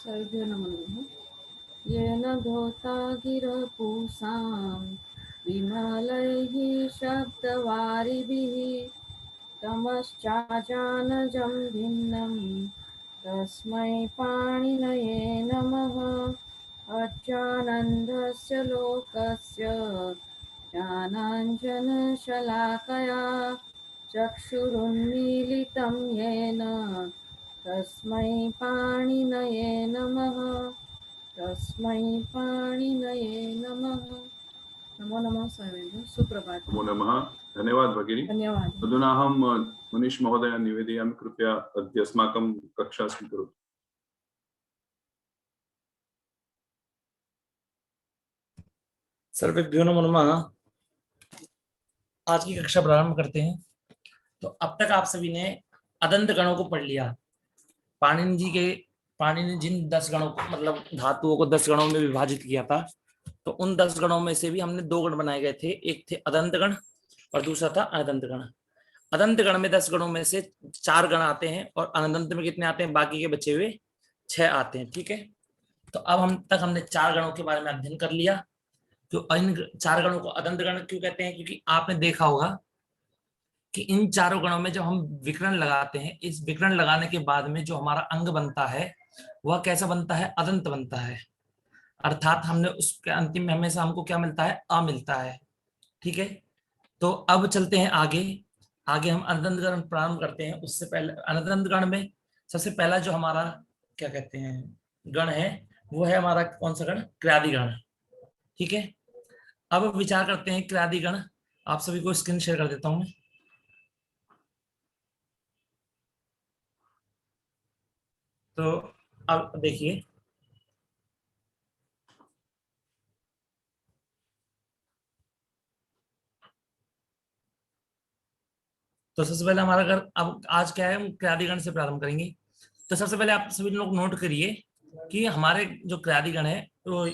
सर्वभ्यो नमो नमः। येन धौता गिरपूषां विमलैः शब्दवारिभिः तमश्चाजानजं भिन्नं तस्मै पाणिनये नमः। अज्ञानन्धस्य लोकस्य ज्ञानाञ्जनशलाकया चक्षुरुन्मीलितं येन तस्मै पाणिनये नमः। तस्मै पाणिनये नमः। नमो नमः सर्वेभ्यः। सुप्रभात। नमो नमः। धन्यवाद भगिनी। धन्यवाद। अधुना अहं मनीष महोदय निवेदयामि, कृपया अद्य अस्माकं कक्षा स्वीकरोतु। सर्वेभ्यो नमो नमः। आज की कक्षा प्रारंभ करते हैं। तो अब तक आप सभी ने अदंत गणों को पढ़ लिया। पाणिनि ने जिन 10 गणों को, मतलब धातुओं को 10 गणों में विभाजित किया था, तो उन 10 गणों में से भी हमने 2 गण बनाए गए थे। एक थे अदंत गण और दूसरा था अनदंत गण। अदंत गण में 10 गणों में से 4 गण आते हैं और अनदंत में कितने आते हैं? बाकी के बचे हुए 6 आते हैं। ठीक है, तो अब हमने 4 गणों के बारे में अध्ययन कर लिया। तो इन 4 गणों को अदंत गण क्यों कहते हैं? क्योंकि आपने देखा होगा कि इन चारों गणों में जब हम विकर्ण लगाते हैं, इस विकर्ण लगाने के बाद में जो हमारा अंग बनता है वह कैसा बनता है? अदंत बनता है। अर्थात हमने उसके अंतिम में हमेशा हमको क्या मिलता है? अ मिलता है। ठीक है, तो अब चलते हैं आगे। हम अनदंत गण प्रारंभ करते हैं। उससे पहले अनदंत गण में सबसे पहला जो हमारा क्या कहते हैं गण है, वो है हमारा कौन सा गण? क्रियादि गण। ठीक है, अब विचार करते हैं क्रियादि गण। आप सभी को स्क्रीन शेयर कर देता हूं मैं। तो अब देखिए, तो सबसे पहले हमारा घर अब आज क्या है, हम क्रियादि गण से प्रारंभ करेंगे। तो सबसे पहले आप सभी लोग नोट करिए कि हमारे जो क्रियादि गण है वो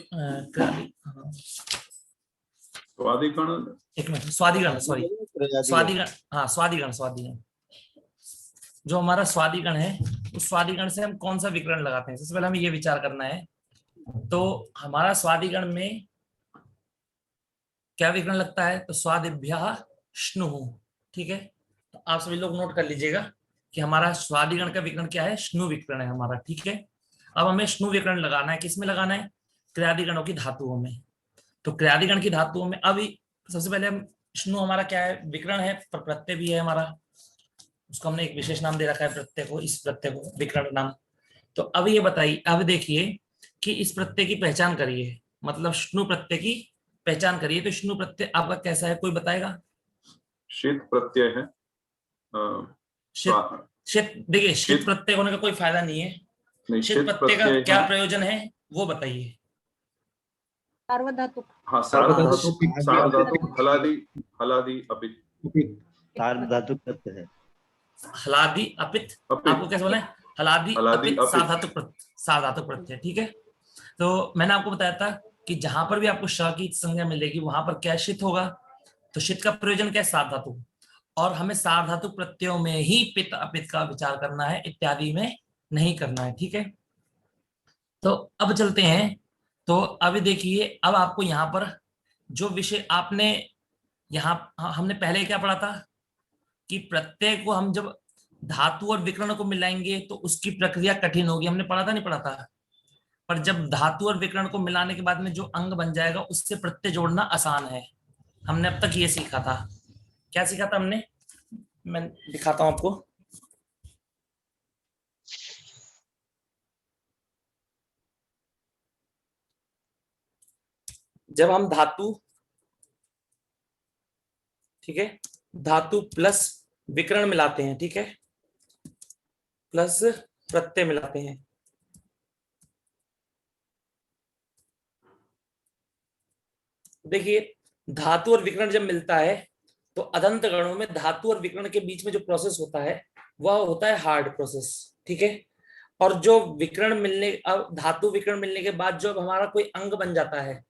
स्वादिगण, एक मिनट, स्वादिगण, सॉरी, स्वादिगण, हाँ स्वादिगण। जो हमारा स्वादिगण है, उस स्वादिगण से हम कौन सा विकर्ण लगाते हैं, सबसे पहले हमें ये विचार करना है। तो हमारा स्वादिगण में क्या विकर्ण लगता है? तो स्वादिभ्यः श्नुः। ठीक है, तो आप सभी लोग नोट कर लीजिएगा कि हमारा स्वादिगण का विकर्ण क्या है? श्नु विकर्ण है हमारा। ठीक है, अब हमें श्नु विकर्ण लगाना है। किसमें लगाना है? क्रियादिगणों की धातुओं में। तो क्रियादिगण की धातुओं में अभी सबसे पहले हम श्नु हमारा क्या है? विकर्ण है, पर प्रत्यय भी है हमारा। उसको हमने एक विशेष नाम दे रखा है प्रत्यय को, इस प्रत्यय को विकर्ण नाम। तो अब ये बताइए, अब देखिए कि इस प्रत्यय की पहचान करिए, मतलब श्नु प्रत्यय की पहचान करिए। तो श्नु प्रत्यय आपका कैसा है, कोई बताएगा? शीत प्रत्यय है। देखिए, शीत प्रत्यय होने का कोई फायदा नहीं है। शीत प्रत्यय का क्या प्रयोजन है वो बताइए। सार्वधातुक। हाँ, सार्वधातुक हलादि अपित। सार्वधातुक प्रत्यय है। हलादि अपित, आपको कैसे बोला है? हलादि अपित सार्वधातुक प्रत्यय। ठीक है, तो मैंने आपको बताया था कि जहां पर भी आपको श की संज्ञा मिलेगी वहां पर क्या शित होगा? तो शित का प्रयोजन क्या है? सार्वधातुक। और हमें सार्वधातुक प्रत्ययों में ही पित अपित का विचार करना है, इत्यादि में नहीं करना है। ठीक है, तो अब चलते हैं। तो अभी देखिए, अब आपको यहाँ पर जो विषय आपने यहाँ हमने पहले क्या पढ़ा था कि प्रत्यय को हम जब धातु और विकर्ण को मिलाएंगे तो उसकी प्रक्रिया कठिन होगी। हमने पढ़ा था, नहीं पढ़ा था? पर जब धातु और विकर्ण को मिलाने के बाद में जो अंग बन जाएगा उससे प्रत्यय जोड़ना आसान है। हमने अब तक ये सीखा था। क्या सीखा था हमने? मैं दिखाता हूं आपको। जब हम धातु, ठीक है, धातु प्लस विकर्ण मिलाते हैं, ठीक है, प्लस प्रत्यय मिलाते हैं, देखिए धातु और विकर्ण जब मिलता है तो अदंत गणों में धातु और विकर्ण के बीच में जो प्रोसेस होता है वह होता है हार्ड प्रोसेस। ठीक है, और जो विकर्ण मिलने, अब धातु विकर्ण मिलने के बाद जब हमारा कोई अंग बन जाता है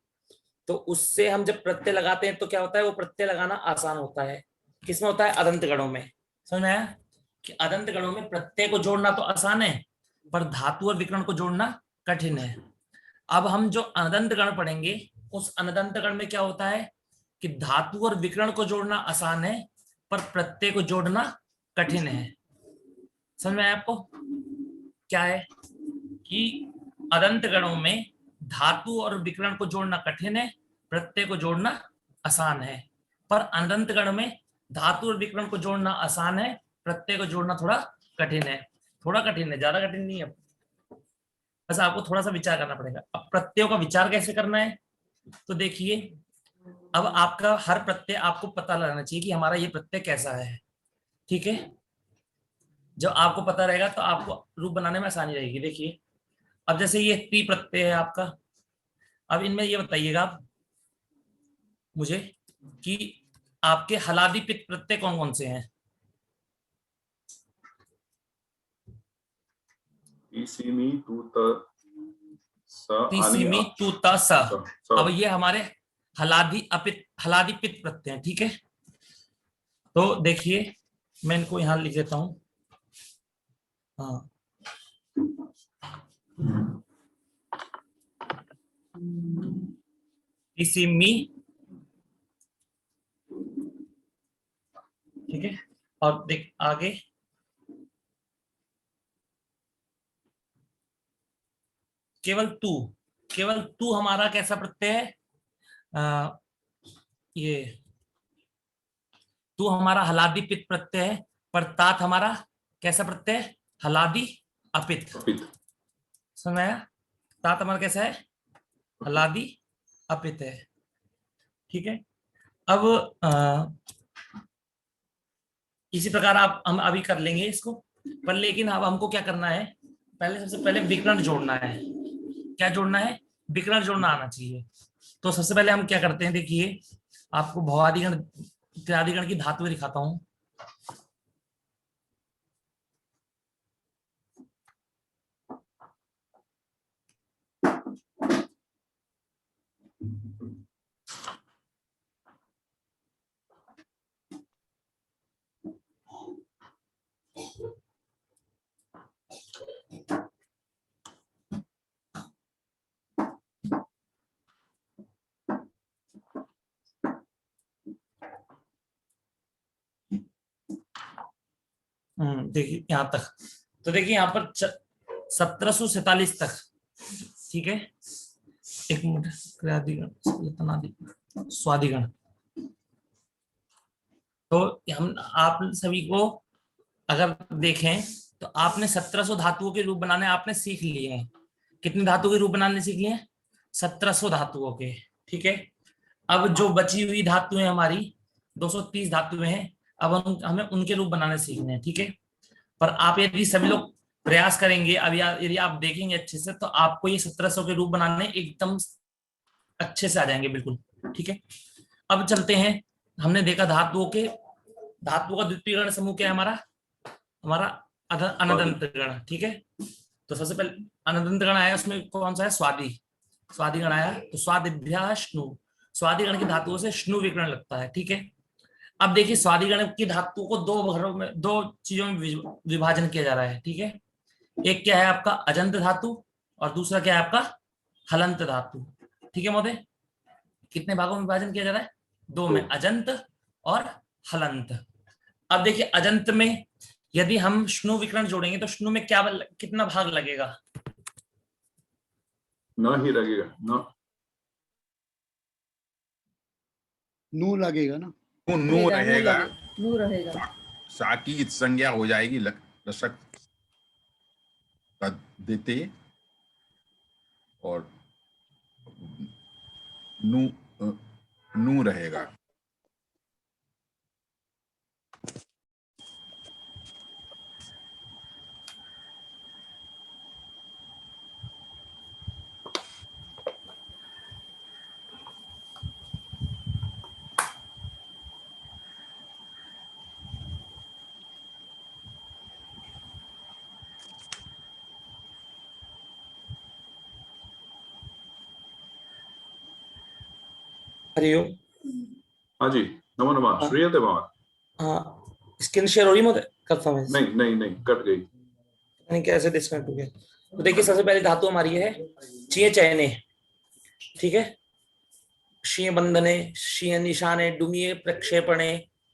तो उससे हम जब प्रत्यय लगाते हैं तो क्या होता है? वो प्रत्यय लगाना आसान होता है। किसमें होता है? अदंत गणों में। समझ में आया कि अदंत गणों में प्रत्यय को जोड़ना तो आसान है, पर धातु और विकर्ण को जोड़ना कठिन है। अब हम जो अनदंत गण पढ़ेंगे उस अनदंत गण में क्या होता है कि धातु और विकर्ण को जोड़ना आसान है पर प्रत्यय को जोड़ना कठिन है। समझ में आया आपको? क्या है कि अदंत गणों में धातु और विकर्ण को जोड़ना कठिन है, प्रत्यय को जोड़ना आसान है। पर अनदंत गण में धातु और विकर्ण को जोड़ना आसान है, प्रत्यय को जोड़ना थोड़ा कठिन है। थोड़ा कठिन है, ज्यादा कठिन नहीं है। बस आपको थोड़ा सा विचार करना पड़ेगा। अब प्रत्ययों का विचार कैसे करना है, तो देखिए अब आपका हर प्रत्यय आपको पता लगाना चाहिए कि हमारा ये प्रत्यय कैसा है। ठीक है, जब आपको पता रहेगा तो आपको रूप बनाने में आसानी रहेगी। देखिए अब जैसे ये ती प्रत्यय है आपका, अब इनमें ये बताइएगा आप मुझे कि आपके हलादि पित्त प्रत्यय कौन कौन से हैं? इसीमी तू त स ती आनी सी मी अ- तू ता सा। स अब ये हमारे हलादि पित्त प्रत्यय हैं। ठीक है, तो देखिए मैं इनको यहां लिख देता हूं। हाँ, इसी मी, ठीक है। और देख आगे केवल तू, केवल तू हमारा कैसा प्रत्यय है? ये तू हमारा हलादि पित्त प्रत्यय है, पर तात हमारा कैसा प्रत्यय है? हलादि अपित। अपित। समझ में आया? तात हमारा कैसा है? हलादि अपित है। ठीक है, अब इसी प्रकार आप हम अभी कर लेंगे इसको, पर लेकिन अब हमको क्या करना है, पहले सबसे पहले विकर्ण जोड़ना है। क्या जोड़ना है? विकर्ण जोड़ना आना चाहिए। तो सबसे पहले हम क्या करते हैं, देखिए आपको भवादिगण इत्यादिगण की धातुएं दिखाता हूं। देखिए यहां तक, तो देखिए यहाँ पर 1747 तक। ठीक है, एक मिनट, क्रियादिगण स्वादिगण। तो हम आप सभी को अगर देखें तो आपने 1700 धातुओं के रूप बनाने आपने सीख लिए हैं। कितने धातु के रूप बनाने सीख लिए हैं? 1700 धातुओं के। ठीक है, अब जो बची हुई धातुएं हमारी 230 धातुएं हैं, अब हमें उनके रूप बनाने सीखने हैं। ठीक है, पर आप यदि सभी लोग प्रयास करेंगे, अब यदि आप देखेंगे अच्छे से, तो आपको ये 1700 के रूप बनाने एकदम अच्छे से आ जाएंगे बिल्कुल। ठीक है, अब चलते हैं। हमने देखा धातुओं का द्वितीय गण समूह क्या है हमारा? हमारा अनदंत गण। ठीक है, तो सबसे पहले अनदंत गण आया, उसमें कौन सा है? स्वादि गण आया। तो स्वादिभ्या श्नु, स्वादि गण की धातुओं से श्नु विकरण लगता है। ठीक है, अब देखिए स्वादि गण की धातु को दो घरों में, दो चीजों में विभाजन किया जा रहा है। ठीक है, एक क्या है आपका अजंत धातु और दूसरा क्या है आपका हलंत धातु। ठीक है महोदय, कितने भागों में विभाजन किया जा रहा है? दो में, अजंत और हलंत। अब देखिए अजंत में यदि हम श्नु विकरण जोड़ेंगे तो श्नु में क्या कितना भाग लगेगा? न ही लगेगा, न नू लगेगा ना। नू रहेगा, नू रहेगा। सा की संज्ञा हो जाएगी लसक का देते, और नू नू रहेगा। हरिओम। हाँ जी, नमो नमः। श्रूयते भवान्? हाँ, स्क्रीन शेयर हो रही मत करता मैं? नहीं नहीं नहीं, कट गई। नहीं, कैसे डिस्कनेक्ट हो गया? तो देखिए सबसे पहली धातु हमारी है चीय चयने, ठीक है। शीय बंधने, शीय निशाने, डुमिये प्रक्षेपणे,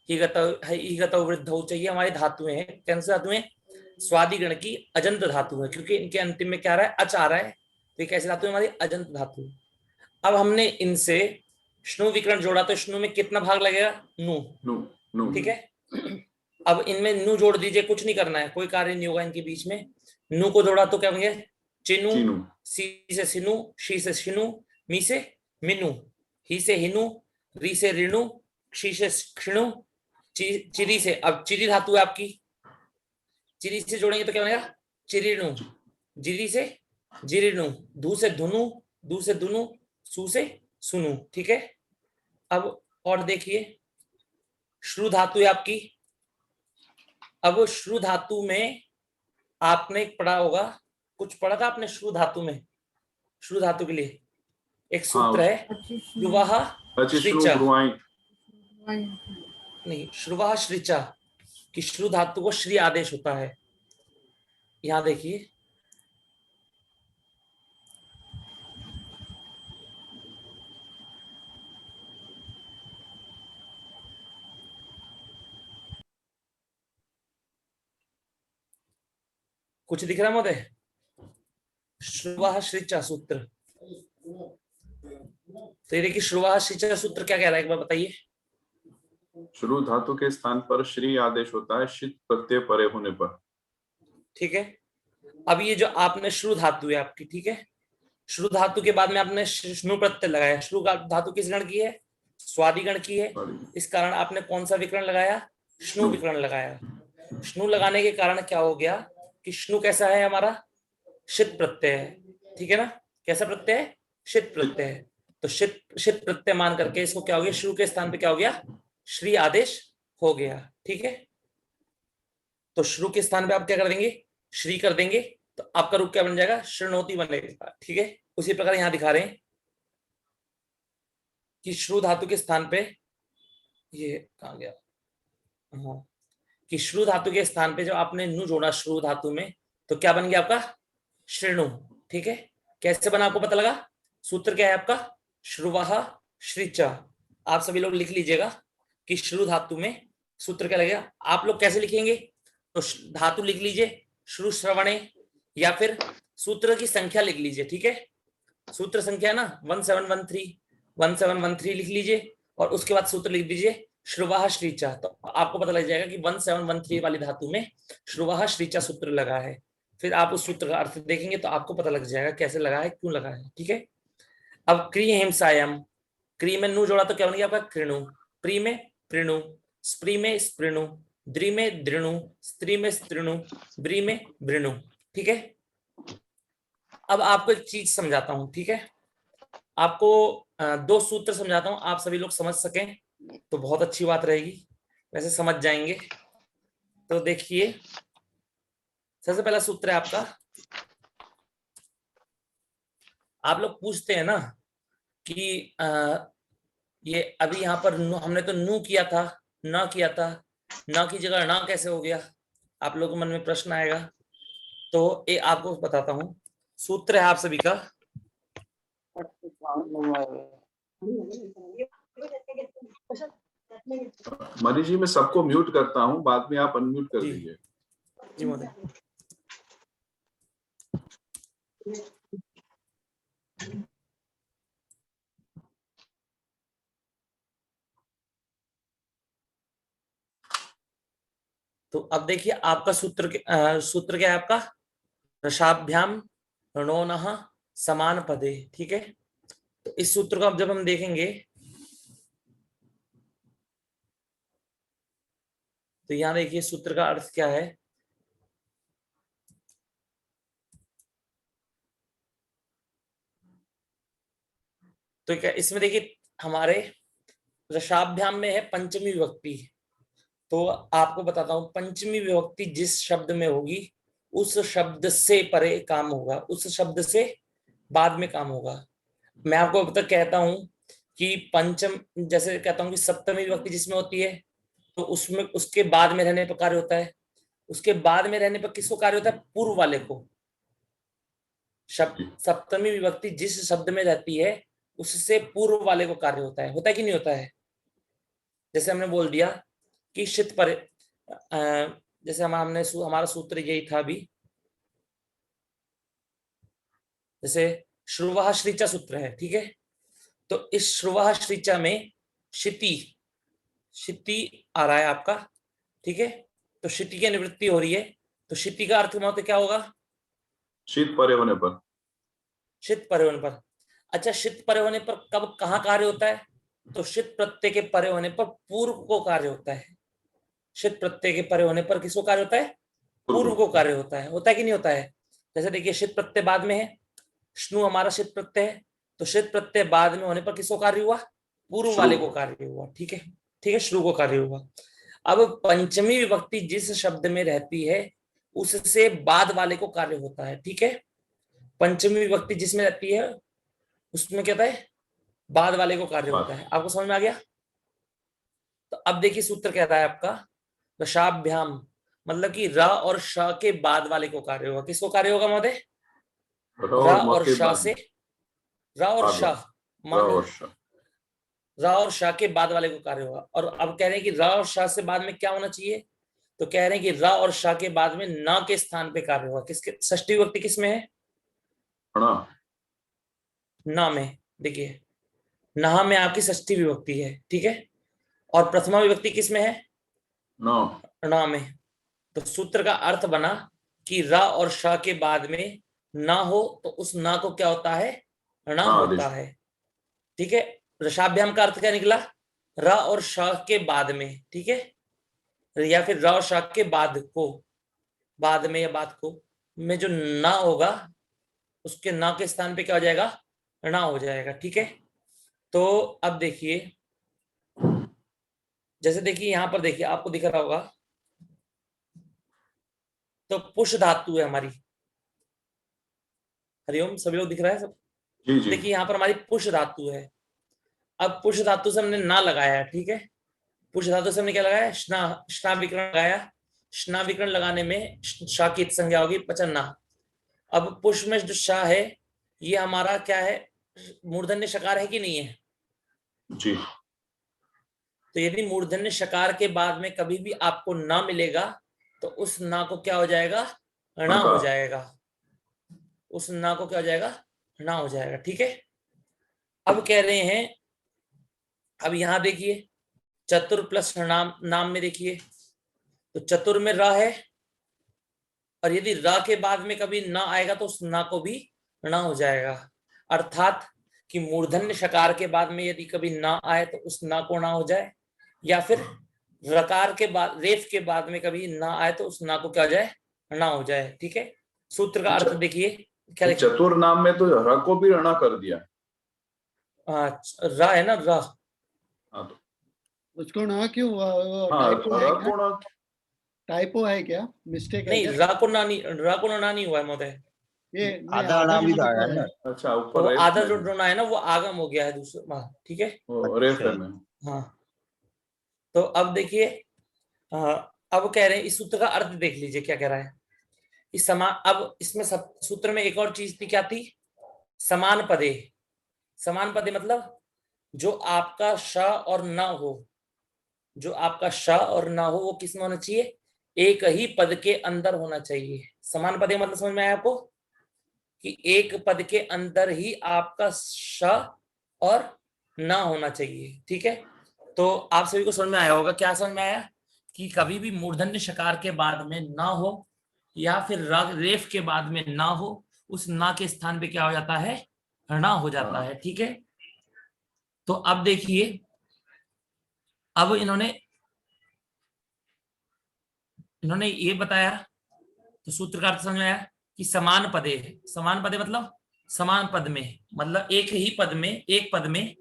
हीगत वृद्धौ चाहिए हमारी धातुएं हैं। कौन सी धातुएं? स्वादिगण की अजंत धातु है, क्योंकि इनके अंतिम में क्या आ रहा है? अच आ रहा है, तो ये कैसी धातु है? हमारी अजंत धातु। अब हमने इनसे श्नु विकरण जोड़ा, तो श्नु में कितना भाग लगेगा? नु, नु नु ठीक है। अब इनमें नु जोड़ दीजिए, कुछ नहीं करना है, कोई कार्य नहीं होगा इनके बीच में। नु को जोड़ा तो क्या बन गया? चिनु, चीनु सी से सिनु, शी से शिनु, मी से मिनु, ही से हिनु, री से रिणु, क्षी से क्षिणु, चिरी से, अब चिरी धातु है आपकी, चिरी से जोड़ेंगे तो क्या बनेगा? चिरीणु, जिरी से जिरीणु, धू से धुनु, धू से दुनु, सु से सुनु, ठीक है। अब और देखिए श्रु धातु है आपकी। अब श्रु धातु में आपने पढ़ा होगा, कुछ पढ़ा था आपने श्रु धातु में? श्रु धातु के लिए एक सूत्र है, श्रुवः श्रिचा, नहीं श्रुवः श्रिचा, कि श्रु धातु को श्री आदेश होता है। यहां देखिए कुछ दिख रहा है महोदय? श्रुवः श्रिचा सूत्र, तो ये देखिए श्रुवः श्रिचा सूत्र क्या कह रहा है, एक बार बताइए। शुरू धातु के स्थान पर श्री आदेश होता है शित प्रत्यय परे होने पर, ठीक है। अब ये जो आपने श्रु धातु है आपकी, ठीक है, श्रु धातु के बाद में आपने श्नु प्रत्यय लगाया। श्रु धातु किस गण की है? स्वादि गण की है। इस कारण आपने कौन सा विकरण लगाया? श्नु विकरण लगाया। श्नु लगाने के कारण क्या हो गया कि श्नु कैसा है हमारा? शित प्रत्यय है, ठीक है ना। कैसा प्रत्यय है? शित प्रत्यय है। तो शित प्रत्यय मान करके इसको क्या हो गया? श्रु के स्थान पे क्या हो गया? श्री आदेश हो गया, ठीक है। तो श्रु के स्थान पे आप क्या कर देंगे? श्री कर देंगे, तो आपका रूप क्या बन जाएगा? शृणोति बनेगा, ठीक है। उसी प्रकार यहां दिखा रहे हैं कि श्रु धातु के स्थान पे, ये कहां गया? हाँ, कि श्रु धातु के स्थान पे जब आपने नु जोड़ा श्रु धातु में, तो क्या बन गया आपका? श्रेणु, ठीक है। कैसे बना आपको पता लगा? सूत्र क्या है आपका? श्रुवः श्रिचा। आप सभी लोग लिख लीजिएगा कि श्रु धातु में सूत्र क्या लगेगा। आप लोग कैसे लिखेंगे? तो धातु लिख लीजिए श्रु श्रवणे, या फिर सूत्र की संख्या लिख लीजिए, ठीक है। सूत्र संख्या ना 1713 लिख लीजिए, और उसके बाद सूत्र लिख दीजिए श्रुवः श्रिचा। तो आपको पता लग जाएगा कि 1713 वाली धातु में श्रुवः श्रिचा सूत्र लगा है। फिर आप उस सूत्र का अर्थ देखेंगे तो आपको पता लग जाएगा कैसे लगा है, क्यों लगा है, ठीक है। अब क्री हिंसायम, क्री में नु जोड़ा तो क्या बन गया आपका? कृणु। प्री में प्रणु, स्प्री में स्प्रणु, द्रि में दृणु, स्त्री में स्त्रीणु, ब्री में ब्रिणु, ठीक है। अब आपको एक चीज समझाता हूं, ठीक है। आपको दो सूत्र समझाता हूं, आप सभी लोग समझ सकें तो बहुत अच्छी बात रहेगी, वैसे समझ जाएंगे। तो देखिए सबसे पहला सूत्र है आपका, आप लोग पूछते हैं ना कि ये अभी यहाँ पर हमने तो नु किया था, ना किया था, ना की जगह ना कैसे हो गया? आप लोगों के मन में प्रश्न आएगा। तो ये आपको बताता हूं, सूत्र है आप सभी का। मनी जी मैं सबको म्यूट करता हूं, बाद में आप अनम्यूट कर दीजिए। जी महोदय। तो अब देखिए आपका सूत्र क्या है आपका? रसाभ्याम रणोनः समान पदे, ठीक है। तो इस सूत्र को अब जब हम देखेंगे तो यहां देखिए सूत्र का अर्थ क्या है। तो क्या इसमें देखिए हमारे रसाभ्याम में है पंचमी विभक्ति। तो आपको बताता हूं, पंचमी विभक्ति जिस शब्द में होगी उस शब्द से परे काम होगा, उस शब्द से बाद में काम होगा। मैं आपको अब तक कहता हूं कि पंचम, जैसे कहता हूं कि सप्तमी विभक्ति जिसमें होती है तो उसमें उसके बाद में रहने पर कार्य होता है, उसके बाद में रहने पर किसको कार्य होता है? पूर्व वाले को। शब्द सप्तमी विभक्ति जिस शब्द में रहती है उससे पूर्व वाले को कार्य होता है कि नहीं होता है? जैसे हमने बोल दिया कि शित पर, जैसे हमारा सूत्र यही था अभी, जैसे श्रुवः श्रीचा सूत्र है, ठीक है। तो इस श्रुवः श्रीचा में शिति आ रहा है आपका, ठीक है। तो शिति की निवृत्ति हो रही है, तो शिति का अर्थ में क्या होगा? शीत परे होने पर। शित परे होने पर। अच्छा, शित परे होने पर कब कहाँ कार्य होता है? तो शित प्रत्यय के परे होने पर पूर्व को कार्य होता है। शित प्रत्यय के परे होने पर किसको कार्य होता है? पूर्व को कार्य होता है कि नहीं होता है? जैसे देखिए, शित प्रत्यय बाद में है, श्नु हमारा शित प्रत्यय है, तो शित प्रत्यय बाद में होने पर किसको कार्य हुआ? पूर्व वाले को कार्य हुआ, ठीक है, ठीक है, श्रु को कार्य हुआ। अब पंचमी विभक्ति जिस शब्द में रहती है उससे बाद वाले को कार्य होता है, ठीक है। पंचमी विभक्ति जिसमें रहती है उसमें क्या होता है? बाद वाले को कार्य होता है। आपको समझ में आ गया? तो अब देखिए सूत्र कहता है आपका रसाभ्याम, मतलब कि र और श के बाद वाले को कार्य होगा। किसको कार्य होगा महोदय? र और श से, र और श, र और श के बाद वाले को कार्य होगा। और अब कह रहे हैं कि र और श से बाद में क्या होना चाहिए? तो कह रहे हैं कि र और श के बाद में न के स्थान पे कार्य होगा। किसके? षष्ठी विभक्ति किस में है? न में। देखिए, नहा में आपकी षष्ठी विभक्ति है, ठीक है। और प्रथमा विभक्ति किस में है? न में। तो सूत्र का अर्थ बना कि र और श के बाद में न हो तो उस न को क्या होता है? ण होता है, ठीक है। रसाभ्याम का अर्थ क्या निकला? र और श के बाद में, ठीक है, या फिर र और श के बाद को, बाद में या बाद को में जो न होगा उसके न के स्थान पे क्या हो जाएगा? ण हो जाएगा, ठीक है। तो अब देखिए, जैसे देखिए यहां पर देखिए आपको दिख रहा होगा, तो पुष धातु है हमारी। हरिओम, सभी लोग दिख रहा है सब? देखिए यहाँ पर हमारी पुष धातु है। अब पुष धातु से हमने ना लगाया है, ठीक है। पुष धातु से हमने क्या लगाया? स्ना विकरण लगाया। स्ना विकरण लगाने में शा की संज्ञा होगी पचन्ना। अब पुष में जो शा है ये हमारा क्या है? मूर्धन्य शकार है कि नहीं है? जी। तो यदि मूर्धन्य शकार के बाद में कभी भी आपको ना मिलेगा तो उस ना को क्या हो जाएगा? णा हो जाएगा। उस ना को क्या हो जाएगा? णा हो जाएगा, ठीक है। अब कह रहे हैं, अब यहां देखिए चतुर प्लस नाम में देखिए, तो चतुर में र है, और यदि र के बाद में कभी ना आएगा तो उस ना को भी णा हो जाएगा। अर्थात कि मूर्धन्य शकार के बाद में यदि कभी ना आए तो उस ना को णा हो जाए, या फिर रकार के बाद, रेफ के बाद में कभी ना आए तो उस ना को क्या हो जाए? णा हो जाए, ठीक है। सूत्र का अर्थ देखिए क्या लिखा? चतुर नाम में तो र को भी णा कर दिया। र है ना, र। तो उसको ना क्यों? टाइपो है क्या? मिस्टेक है नहीं, क्या? र को ना नहीं हुआ है महोदय। ये आधा नाम भी था ना। अच्छा, तो ऊपर आधा जो ड्रोना है ना वो आगम हो गया है दूसरा, ठीक है। रेफ में। हाँ, तो अब देखिए, अब कह रहे हैं इस सूत्र का अर्थ देख लीजिए क्या कह रहा है। इस समान, अब इसमें सूत्र में एक और चीज थी, क्या थी? समान पदे। समान पदे मतलब जो आपका श और न हो, जो आपका श और न हो वो किस में होना चाहिए? एक ही पद के अंदर होना चाहिए। समान पदे मतलब समझ में आया आपको? कि एक पद के अंदर ही आपका श और न होना चाहिए, ठीक है। तो आप सभी को समझ में आया होगा। क्या समझ में आया? कि कभी भी मूर्धन्य शकार के बाद में ना हो या फिर रेफ के बाद में ना हो, उस ना के स्थान पे क्या हो जाता है? णा हो जाता है, ठीक है। तो अब देखिए, अब इन्होंने ये बताया, तो सूत्र का अर्थ समझ में आया कि समान पदे। समान पदे मतलब समान पद में, मतलब एक ही पद में, एक पद में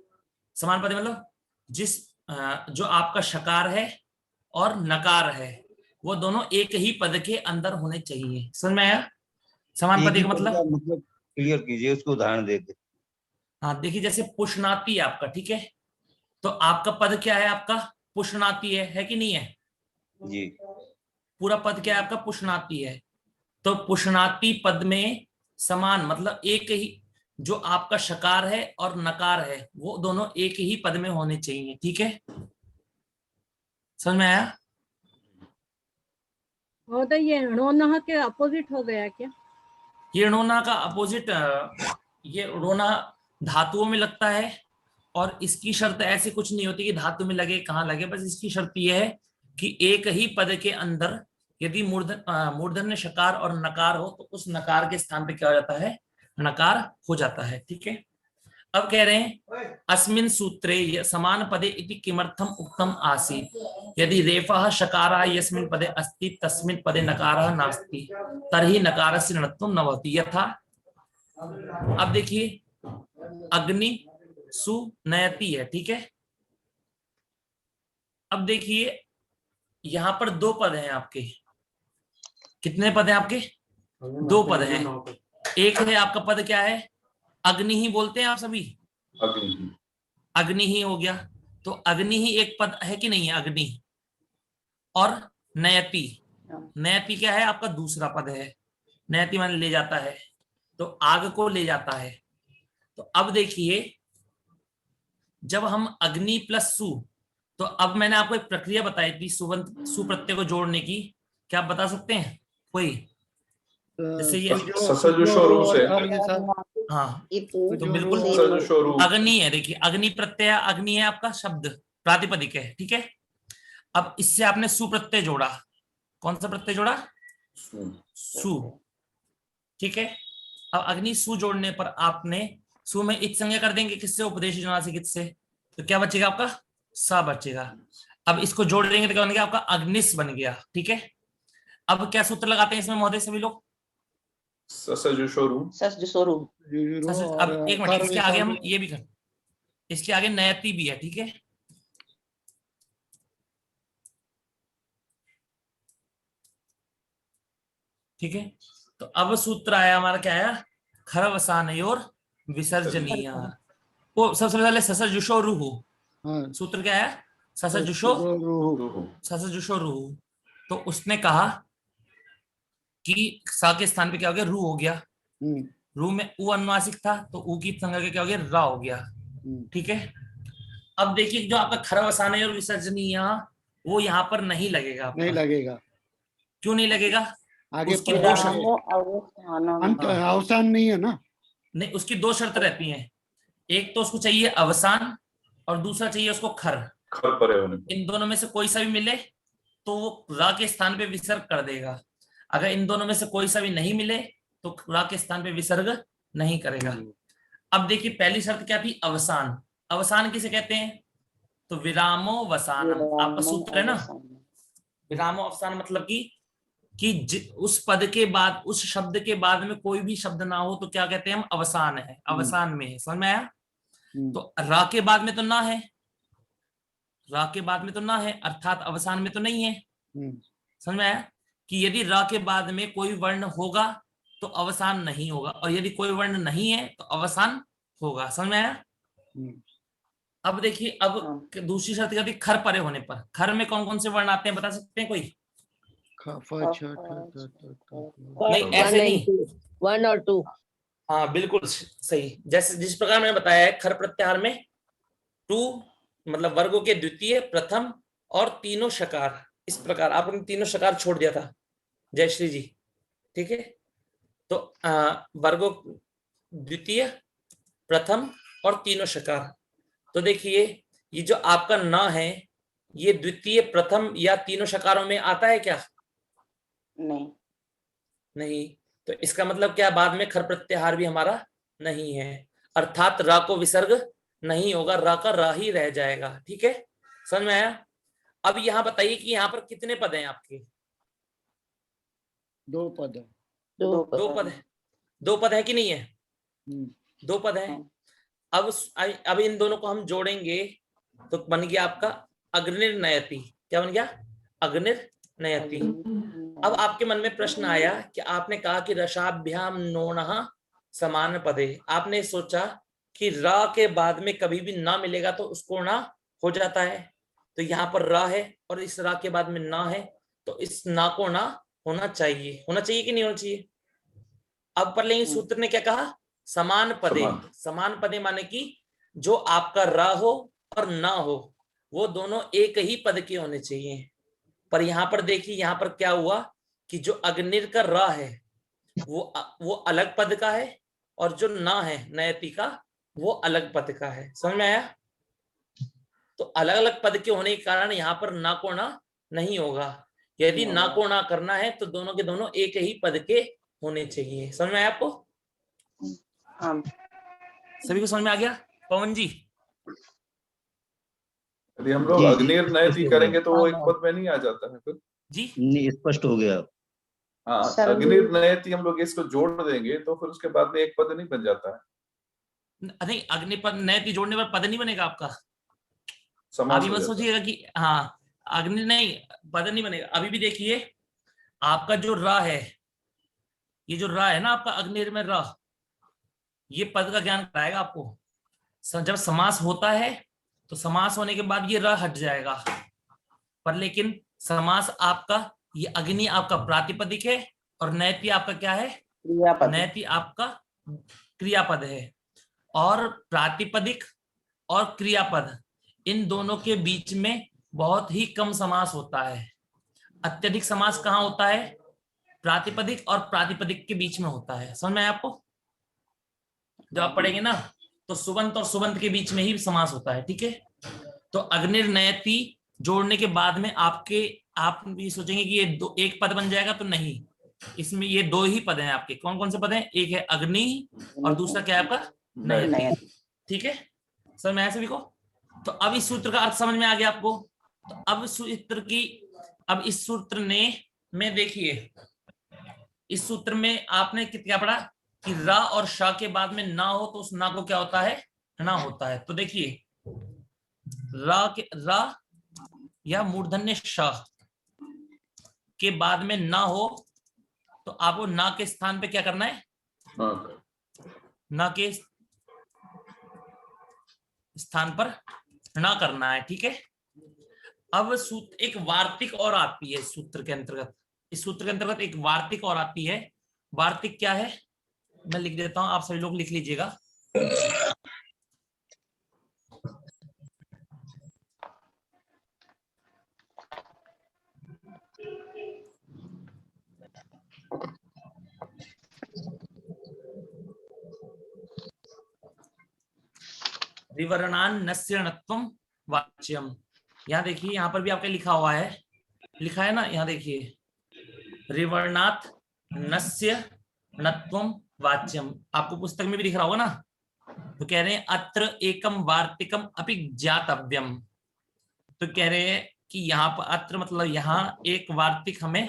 समान पदे मतलब जिस जो आपका शकार है और नकार है वो दोनों एक ही पद के अंदर होने चाहिए। समझ में आया? समान पद का मतलब क्लियर कीजिए, उसको उदाहरण देके। हाँ, देखिए जैसे पुष्णाति है आपका, ठीक है। तो आपका पद क्या है? आपका पुष्णाति है कि नहीं है? जी। पूरा पद क्या है आपका? पुष्णाति है। तो पुष्णाति पद में समान मतलब एक ही, जो आपका शकार है और नकार है वो दोनों एक ही पद में होने चाहिए, ठीक है, समझ में आया? महोदय ये णोनः के अपोजिट हो गया क्या? ये णोना का अपोजिट, ये णोना धातुओं में लगता है और इसकी शर्त ऐसी कुछ नहीं होती कि धातु में लगे कहाँ लगे, बस इसकी शर्त यह है कि एक ही पद के अंदर यदि मूर्धन्य शकार और नकार हो तो उस नकार के स्थान पे क्या हो जाता है, नकार हो जाता है, ठीक है। अब कह रहे हैं अस्मिन् सूत्रे समान पदे इति किमर्थम उक्तम आसीत्, यदि रेफः शकारः यस्मिन् पदे अस्ति तस्मिन् पदे नकारः नास्ति तर्हि नकारस्य णत्वं न भवति। यथा अब देखिए अग्नि सु नयति है, ठीक है। अब देखिए यहां पर दो पद हैं आपके, कितने पद हैं आपके? दो पद हैं। एक है आपका पद क्या है, अग्नि ही बोलते हैं आप सभी, अग्नि ही हो गया, तो अग्नि ही एक पद है कि नहीं है, अग्नि। और नयति, नयति क्या है आपका दूसरा पद है, नयति मान ले जाता है, तो आग को ले जाता है। तो अब देखिए जब हम अग्नि प्लस सु, तो अब मैंने आपको एक प्रक्रिया बताई थी सु प्रत्यय को जोड़ने की, क्या आप बता सकते हैं कोई? जैसे ये ससजुषोरु से, हाँ तो बिल्कुल अग्नि है, देखिए अग्नि प्रत्यय, अग्नि है आपका शब्द प्रातिपदिक है, ठीक है। अब इससे आपने सु प्रत्यय जोड़ा, कौन सा प्रत्यय जोड़ा? सु, ठीक है। अब अग्नि सु जोड़ने पर आपने सु में इत संज्ञा कर देंगे, किससे? उपदेश नासिक से, तो क्या बचेगा आपका? सा बचेगा। अब इसको जोड़ देंगे तो क्या बन गया आपका? अग्निस बन गया, ठीक है। अब क्या सूत्र लगाते हैं इसमें महोदय सभी लोग? ससजुषोरु। अब एक मिनट, इसके आगे हम ये भी कर, इसके आगे नयति भी है, ठीक है। ठीक है, तो अब सूत्र आया हमारा, क्या आया? खरवसानयोर विसर्जनीय। वो सबसे पहले ससजुषो रुहु, सूत्र क्या है? ससजुषो रुहु। तो उसने कहा कि सा के स्थान पे क्या हो गया? रू हो गया। रू में उ अनुनासिक था तो उ की संज्ञा के क्या हो गया? रा हो गया, ठीक है। अब देखिए जो आपका खरवसानय और विसर्जनीय वो यहाँ पर नहीं लगेगा, नहीं लगेगा। क्यों नहीं लगेगा? आगे उसकी दो शर्त, अवसान नहीं है ना? नहीं, उसकी दो शर्त रहती हैं, एक तो उसको चाहिए अवसान और दूसरा चाहिए उसको खर परे होने। इन दोनों में से कोई सा भी मिले तो वो रा के स्थान पे विसर्ग कर देगा, अगर इन दोनों में से कोई सा भी नहीं मिले तो रा के स्थान पे विसर्ग नहीं करेगा। अब देखिए पहली शर्त क्या थी? अवसान। अवसान किसे कहते हैं? तो विरामो वसानम, आपका सूत्र है ना, विरामो अवसान मतलब कि उस पद के बाद, उस शब्द के बाद में कोई भी शब्द ना हो तो क्या कहते हैं हम? अवसान है, अवसान में है, समझ में आया? तो रा के बाद में तो ना है, रा के बाद में तो ना है, अर्थात अवसान में तो नहीं है, समझ में आया? कि यदि रा के बाद में कोई वर्ण होगा तो अवसान नहीं होगा, और यदि कोई वर्ण नहीं है तो अवसान होगा, समझ में आया? अब देखिए, अब दूसरी शर्त क्या थी? खर परे होने पर। खर में कौन कौन से वर्ण आते हैं, बता सकते हैं कोई? नहीं ऐसे नहीं, 1 और 2। हाँ बिल्कुल सही, जैसे जिस प्रकार मैंने बताया है, खर प्रत्याहार में 2 मतलब वर्गों के द्वितीय, प्रथम और तीनों शकार, इस प्रकार आपने तीनों शकार छोड़ दिया था जयश्री जी, ठीक है। तो वर्गों द्वितीय, प्रथम और तीनों शकार, तो देखिए ये जो आपका ना है ये द्वितीय, प्रथम या तीनों शकारों में आता है क्या? नहीं, तो इसका मतलब क्या? बाद में खर प्रत्याहार भी हमारा नहीं है, अर्थात रा को विसर्ग नहीं होगा, रा का रा ही रह जाएगा, ठीक है, समझ में आया? अब यहाँ बताइए कि यहाँ पर कितने पद हैं आपके? 2 पद है। 2 पद है, 2 पद है कि नहीं है? 2 पद है। अब इन दोनों को हम जोड़ेंगे तो बन गया आपका अग्निर्नयति। क्या बन गया? अग्निर्नयति। अब आपके मन में प्रश्न आया कि आपने कहा कि रसाभ्याम नोणः समान पदे, आपने सोचा कि रा के बाद में कभी भी ना मिलेगा तो उसको ना हो जाता है, तो यहाँ पर रा है और इस रा के बाद में ना है, तो इस ना को ना होना चाहिए, होना चाहिए कि नहीं होना चाहिए? अब पर लेकिन सूत्र ने क्या कहा, समान पदे। समान। समान पदे माने कि जो आपका र हो और ना हो वो दोनों एक ही पद के होने चाहिए। पर यहाँ पर देखिए, यहाँ पर क्या हुआ कि जो अग्निर का र है वो अलग पद का है और जो ना है नयति का वो अलग पद का है। समझ में आया? तो अलग अलग पद के होने के कारण यहाँ पर ना को ना नहीं होगा। यदि ना को ना करना है तो दोनों के दोनों एक ही पद के होने चाहिए। समझ में आया आपको? सभी को समझ में आ गया? पवन जी, यदि हम लोग जी, अग्निर नयति स्पष्ट हो करेंगे गया। तो वो एक पद में नहीं आ जाता है फिर? जी नहीं, स्पष्ट हो गया। हाँ, सर, अग्निर नयति हम लोग इसको जोड़ देंगे तो फिर उसके बाद में एक पद नहीं बन जाता है, नहीं, अग्निपद नयति जोड़ने पर पद नहीं बनेगा आपका। समास अभी हो मत जाता है। सोचिएगा कि हाँ अग्नि नहीं, पद नहीं बनेगा। अभी भी देखिए आपका जो रा है, ये जो रा है ना आपका अग्निर में रा, ये पद का ज्ञान कराएगा आपको। जब समास होता है तो समास होने के बाद ये र हट जाएगा। पर लेकिन समास आपका, ये अग्नि आपका प्रातिपदिक है और नयति आपका क्या है? क्रियापद। नयति आपका क्रियापद है। और प्रातिपदिक और क्रियापद इन दोनों के बीच में बहुत ही कम समास होता है। अत्यधिक समास कहाँ होता है? प्रातिपदिक और प्रातिपदिक के बीच में होता है। समझ में आया आपको? जब आप पढ़ेंगे ना तो सुबंत और सुबंत के बीच में ही समास होता है। ठीक है, तो अग्निर नयति जोड़ने के बाद में आप भी सोचेंगे कि ये दो एक पद बन जाएगा, तो नहीं, इसमें ये दो ही पद हैं आपके। कौन कौन से पद हैं? एक है अग्नि और दूसरा क्या है आपका? नयति। ठीक है, समझ में आया सभी को? तो अब इस सूत्र का अर्थ समझ में आ गया आपको? तो अब इस सूत्र में देखिए, इस सूत्र में आपने क्या पढ़ा कि रा और शा के बाद में ना हो तो उस ना को क्या होता है? ना होता है। तो देखिए रा या मूर्धन्य श के बाद में ना हो तो आपको ना के स्थान पे क्या करना है? हाँ, ना के स्थान पर ना करना है। ठीक है, अब सूत्र एक वार्तिक और आती है इस सूत्र के अंतर्गत। इस सूत्र के अंतर्गत एक वार्तिक और आती है। वार्तिक क्या है मैं लिख देता हूं, आप सभी लोग लिख लीजिएगा। विवरणान नस्यणत्वम वाच्यम। यहाँ देखिए, यहाँ पर भी आपका लिखा हुआ है, लिखा है ना, यहाँ देखिए रिवर्णात् नस्य नत्वम वाच्यम। आपको पुस्तक में भी दिख रहा होगा ना। तो कह रहे हैं अत्र एकम वार्तिकम अपि ज्ञातव्यम। तो कह रहे हैं कि यहाँ पर अत्र मतलब यहाँ एक वार्तिक हमें,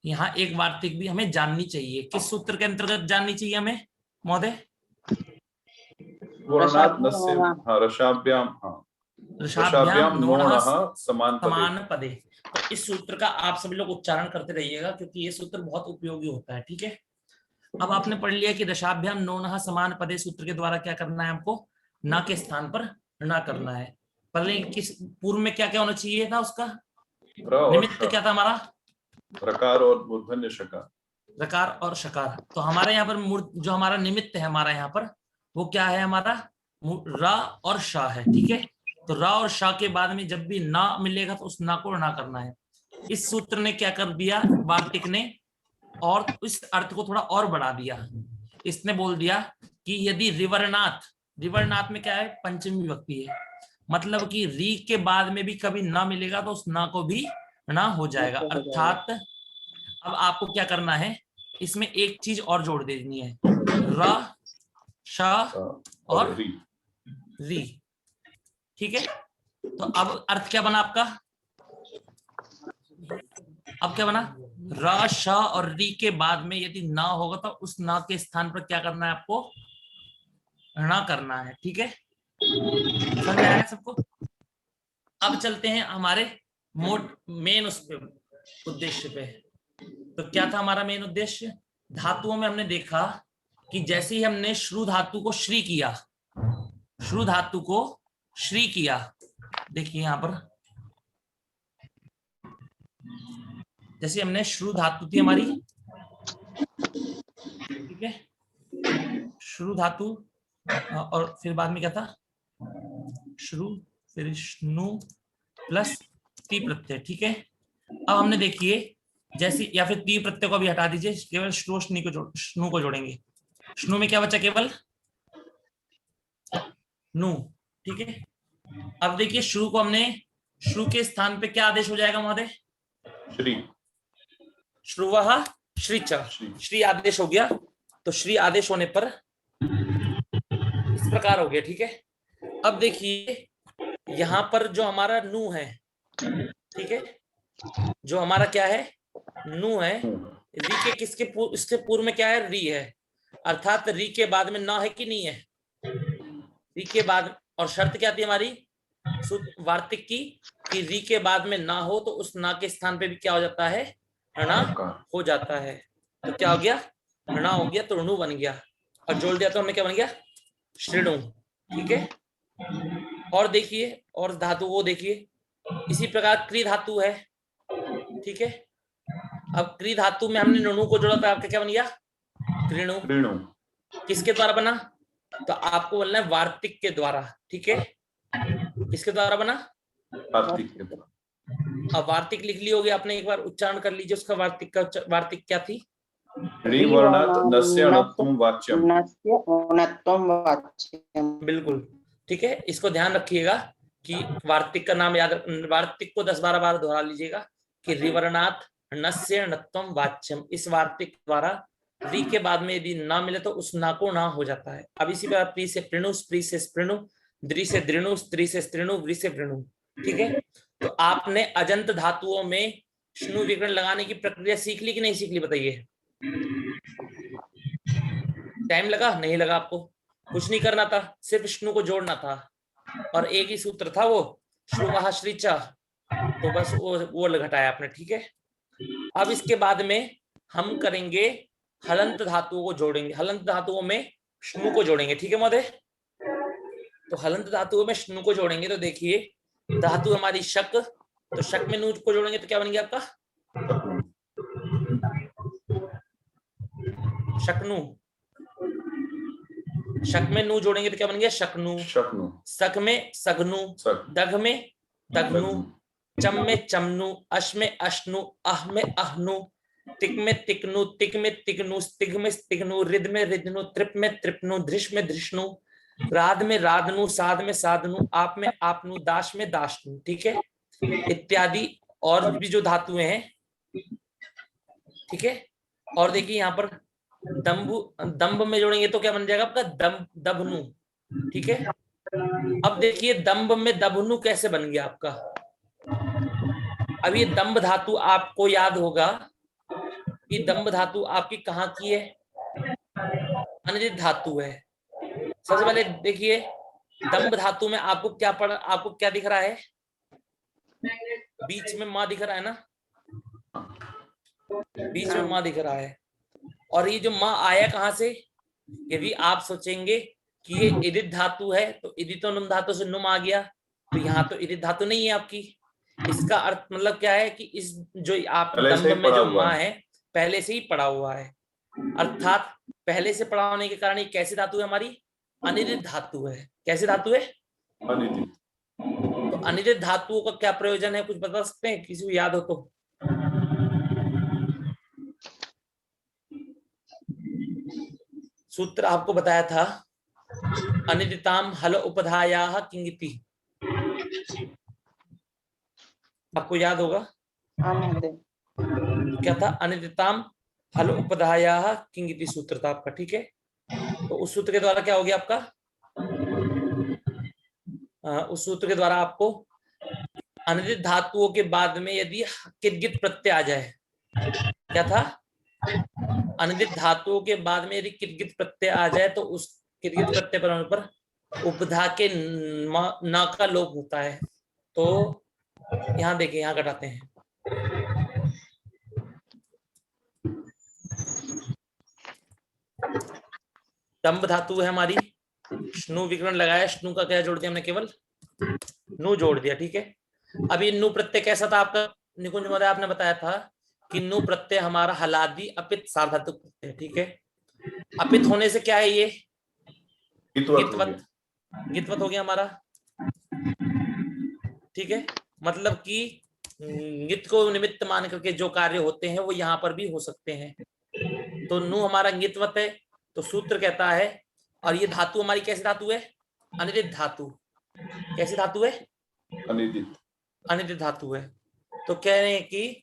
यहाँ एक वार्तिक भी हमें जाननी चाहिए। किस सूत्र के अंतर्गत जाननी चाहिए हमें महोदय? वर्णात् नस्य, हाँ, रसाभ्याम, हाँ, रसाभ्याम नोणः समान पदे। तो इस सूत्र का आप सभी लोग उच्चारण करते रहिएगा क्योंकि ये सूत्र बहुत उपयोगी होता है। ठीक है, अब आपने पढ़ लिया कि रसाभ्याम नोणः समान पदे सूत्र के द्वारा क्या करना है हमको? ना के स्थान पर ना करना है। पहले किस पूर्व में क्या क्या होना चाहिए था? उसका निमित्त क्या था हमारा? रकार और मूर्धन्य शकार। रकार और शकार। तो हमारे यहाँ पर जो हमारा निमित्त है हमारा यहाँ पर वो क्या है? हमारा रा और शा है। ठीक है, तो रा और शा के बाद में जब भी ना मिलेगा तो उस ना को ना करना है। इस सूत्र ने क्या कर दिया वार्तिक ने, और इस अर्थ को थोड़ा और बढ़ा दिया। इसने बोल दिया कि यदि रिवर्णात् में क्या है? पंचमी विभक्ति है, मतलब कि री के बाद में भी कभी ना मिलेगा तो उस ना को भी ना हो जाएगा। अर्थात अब आपको क्या करना है, इसमें एक चीज और जोड़ देनी है, रा शा और री। ठीक है, तो अब अर्थ क्या बना आपका? अब क्या बना? रा शा और री के बाद में यदि ना होगा तो उस ना के स्थान पर क्या करना है आपको? ना करना है। ठीक है, समझ में आया सबको? अब चलते हैं हमारे मेन उस पे उद्देश्य पे। तो क्या था हमारा मेन उद्देश्य? धातुओं में हमने देखा कि जैसे ही हमने श्रु धातु को श्री किया, श्रु धातु को श्री किया, देखिए यहां पर जैसे हमने श्रु धातु थी हमारी, ठीक है, शुरू धातु और फिर बाद में क्या था, शुरू फिर श्नु प्लस ती प्रत्यय, ठीक है। अब हमने देखिए जैसे, या फिर ती प्रत्यय को भी हटा दीजिए, केवल श्नु श्नु को जोड़ेंगे। श्नु में क्या बचा, केवल नु, ठीक है। अब देखिए श्रु को हमने, श्रु के स्थान पे क्या आदेश हो जाएगा महोदय, श्री, श्रुवः श्रीच, श्री आदेश हो गया। तो श्री आदेश होने पर इस प्रकार हो गया, ठीक है। अब देखिए यहां पर जो हमारा नु है, ठीक है, जो हमारा क्या है, नु है, री के किसके इसके पूर्व में क्या है, री है, अर्थात री के बाद में ना है कि नहीं है, री के बाद, और शर्त क्या थी हमारी वार्तिक की, कि री के बाद में ना हो तो उस ना के स्थान पे भी क्या हो जाता है, ऋणा हो जाता है। तो क्या हो गया, ऋणा हो गया, तो ऋणु बन गया, और जोड़ दिया तो हमें क्या बन गया, श्रेणु, ठीक है। और देखिए, और धातु वो देखिए, इसी प्रकार क्री धातु है, ठीक है। अब क्री धातु में हमने ऋणु को जोड़ा, तो आपका क्या बन गया, कृणु। किसके द्वारा बना, तो आपको बोलना है वार्तिक के द्वारा, ठीक है। किसके द्वारा बना, वार्तिक के द्वारा। अब वार्तिक लिख ली होगी आपने, एक बार उच्चारण कर लीजिए उसका, वार्तिक का वार्तिक क्या थी, बिल्कुल, ठीक है। इसको ध्यान रखिएगा कि वार्तिक का नाम याद, वार्तिक को 10-12 बार दोहरा लीजिएगा कि रिवर्णात् नस्य णत्वं वाच्यम। इस वार्तिक द्वारा री के बाद में यदि ना मिले तो उस ना को ना हो जाता है। अब इसी प्रकार प्री से प्रणु, स्त्री से स्पृणु, द्रि से दृणु, स्त्री से स्त्रीणु, व्री से वृणु, ठीक है। तो आपने अजंत धातुओं में श्नु विकरण लगाने की प्रक्रिया सीख ली कि नहीं सीख ली, बताइए। टाइम लगा, नहीं लगा, आपको कुछ नहीं करना था, सिर्फ श्नु को जोड़ना था, और एक ही सूत्र था वो, श्रुवः श्रीच, तो बस वो घटाया आपने, ठीक है। अब इसके बाद में हम करेंगे हलंत धातुओं को जोड़ेंगे, हलंत धातुओं में श्नु को जोड़ेंगे, ठीक है महोदय। तो हलंत धातुओं में श्नु को जोड़ेंगे, तो देखिए धातु हमारी शक, तो शक में नू को जोड़ेंगे तो क्या बन गया आपका, शकनु। शक में नू जोड़ेंगे तो क्या बन गया, शकनु। सक में सगनु, दघ में दघनु, चम में चमनु, अश में अश्नु, अह में अहनु, तिक में तिकनु, तिक में तिकनु, स्तिग में स्तिगनु, रिद में रिदनु, त्रिप में त्रिपनु, धृष में धृष्णु, राध में राधनु, साध में साधनु, आप में आपनु, दाश में दाशनु, ठीक है, इत्यादि और भी जो धातुएं हैं, ठीक है। और देखिए यहाँ पर दम्भ में जोड़ेंगे तो क्या बन जाएगा आपका, दभनु, ठीक है। अब देखिए दम्भ में दभनु कैसे बन गया आपका। अब ये दम्भ धातु आपको याद होगा कि दम्भ धातु आपकी कहाँ की है, अनिदित धातु है। सबसे पहले देखिए दम्भ धातु में आपको क्या दिख रहा है, बीच में माँ दिख रहा है ना, बीच में माँ दिख रहा है। और ये जो माँ आया कहाँ से, यदि आप सोचेंगे कि ये इदित धातु है तो इदितो नुम धातु से नुम आ गया, तो यहाँ तो इदित धातु नहीं है आपकी। इसका अर्थ मतलब क्या है कि इस जो आप दम्भ में जो माँ है पहले से ही पड़ा हुआ है, अर्थात पहले से पड़ा होने के कारण ये कैसी धातु है हमारी, अनिदित धातु है। कैसी धातु है, अनिदित। तो अनिदित धातुओं का क्या प्रयोजन है, कुछ बता सकते हैं, किसी को याद हो तो। सूत्र आपको बताया था, अनिदिताम हल उपधायाः किंगिति, आपको याद होगा क्या था, अनिदिताम हल उपधायाः किंगिति सूत्र था आपका, ठीक है। तो उस सूत्र के द्वारा क्या हो गया आपका, उस सूत्र के द्वारा आपको अनिदित धातुओं के बाद में यदि किदगित प्रत्यय आ जाए, क्या था, अनिदित धातुओं के बाद में यदि किदगित प्रत्यय आ जाए तो उस किदगित प्रत्यय पर होने पर उपधा के न का लोप होता है। तो यहाँ देखिए, यहाँ घटाते हैं, दम्भ धातु है हमारी, श्नु विकरण लगाया, श्नु का क्या जोड़ दिया हमने, केवल नु जोड़ दिया, ठीक है। अब ये नु प्रत्यय कैसा था आपका, निकुंज महोदय आपने बताया था कि नु प्रत्यय हमारा हलादि अपित सार्वधातुक प्रत्यय, ठीक है। अपित होने से क्या है, ये हितवत हो गितवत गया। गितवत हो गया हमारा। ठीक है, मतलब कि गित को निमित्त मान करके जो कार्य होते हैं वो यहाँ पर भी हो सकते हैं। तो नु हमारा गितवत है, तो सूत्र कहता है, और ये धातु हमारी कैसी धातु है? अनिदित धातु। कैसी धातु है? अनिदित। अनिदित धातु है। तो कह रहे हैं कि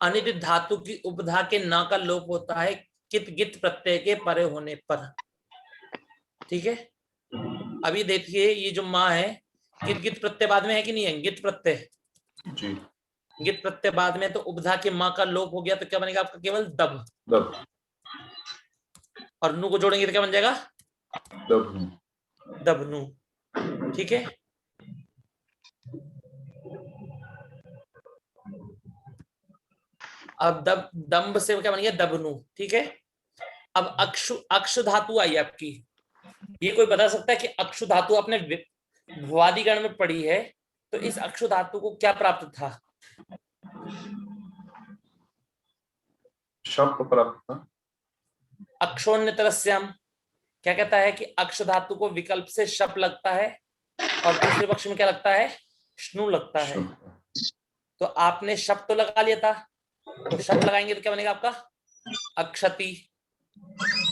अनिदित धातु की उपधा के न का लोप होता है कित गित प्रत्यय के परे होने पर। ठीक है, अभी देखिए ये जो माँ है, कित गित प्रत्यय बाद में है कि नहीं है? गित प्रत्यय, जी। गित प्रत्यय बाद में, तो उपधा के माँ का लोप हो गया, तो क्या बनेगा आपका? केवल दब। दब। और नु को जोड़ेंगे तो क्या बन जाएगा? दबनु। दबनु। ठीक है, अब दब, दम्ब से क्या बन गया? दबनु। ठीक है, अब अक्षु, अक्षु धातु आई आपकी। ये कोई बता सकता है कि अक्षु धातु आपने भुवादिगण में पढ़ी है, तो इस अक्षु धातु को क्या प्राप्त था? शप प्राप्त था। अक्षोन्यतरस्याम क्या कहता है कि अक्ष धातु को विकल्प से शप लगता है, और दूसरे पक्ष में क्या लगता है? श्नु लगता है। तो आपने शप तो लगा लिया था, तो शप लगाएंगे तो क्या बनेगा आपका? अक्षति।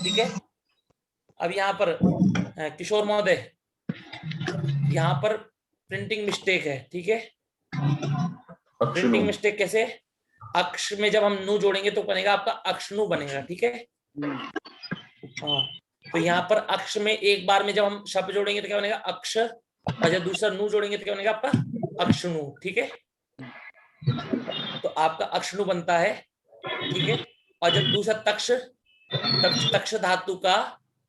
ठीक है, अब यहाँ पर किशोर महोदय, यहाँ पर प्रिंटिंग मिस्टेक है। ठीक है, प्रिंटिंग मिस्टेक कैसे? अक्ष में जब हम नु जोड़ेंगे तो बनेगा आपका अक्षनु बनेगा। ठीक है, हाँ, तो यहाँ पर अक्ष में एक बार में जब हम शब्द जोड़ेंगे तो क्या बनेगा? अक्ष, और जब दूसरा नु जोड़ेंगे तो क्या बनेगा आपका? अक्षनु। ठीक है, तो आपका अक्षनु बनता है। ठीक है, और जब दूसरा तक्ष, तक्ष धातु का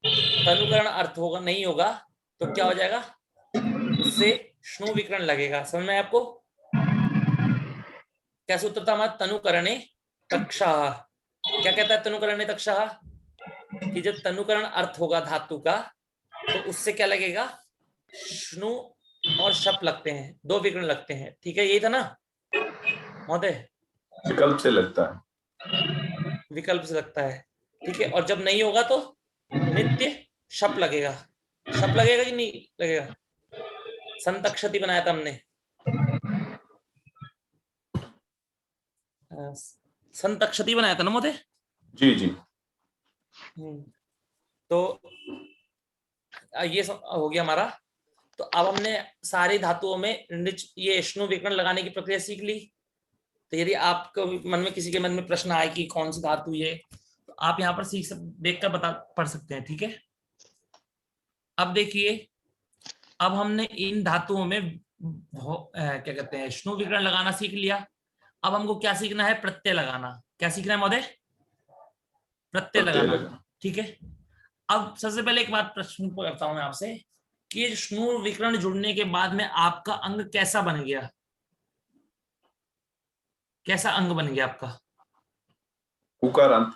तनुकरण अर्थ होगा नहीं होगा, तो क्या हो जाएगा? उससे श्नु विकरण लगेगा। समझ में आपको? क्या सूत्र था हमारा? तनुकरणे तक्षः। क्या कहता है तनुकरणे तक्षः? कि जब तनुकरण अर्थ होगा धातु का, तो उससे क्या लगेगा? श्नु और शप लगते हैं, दो विकरण लगते हैं। ठीक है, यही था ना महोदय? विकल्प से लगता है। विकल्प से लगता है। ठीक है, और जब नहीं होगा तो नित्य शप लगेगा। शप लगेगा कि नहीं लगेगा? संतक्षति बनाया था हमने, संतक्षति बनाया था ना महोदय? जी जी। तो ये हो गया हमारा। तो अब हमने सारी धातुओं में ये श्नु विकरण लगाने की प्रक्रिया सीख ली। तो यदि आपको मन में, किसी के मन में प्रश्न आए कि कौन सी धातु ये, तो आप यहाँ पर देख कर पढ़ सकते हैं। ठीक है, अब देखिए, अब हमने इन धातुओं में क्या कहते हैं, श्नु विकरण लगाना सीख लिया। अब हमको क्या सीखना है? प्रत्यय लगाना। क्या सीखना है महोदय? प्रत्यय लगाना। ठीक है, अब सबसे पहले एक बात प्रश्न करता हूं मैं आपसे कि श्नु विकरण जुड़ने के बाद में आपका अंग कैसा बन गया? कैसा अंग बन गया आपका? उकारांत।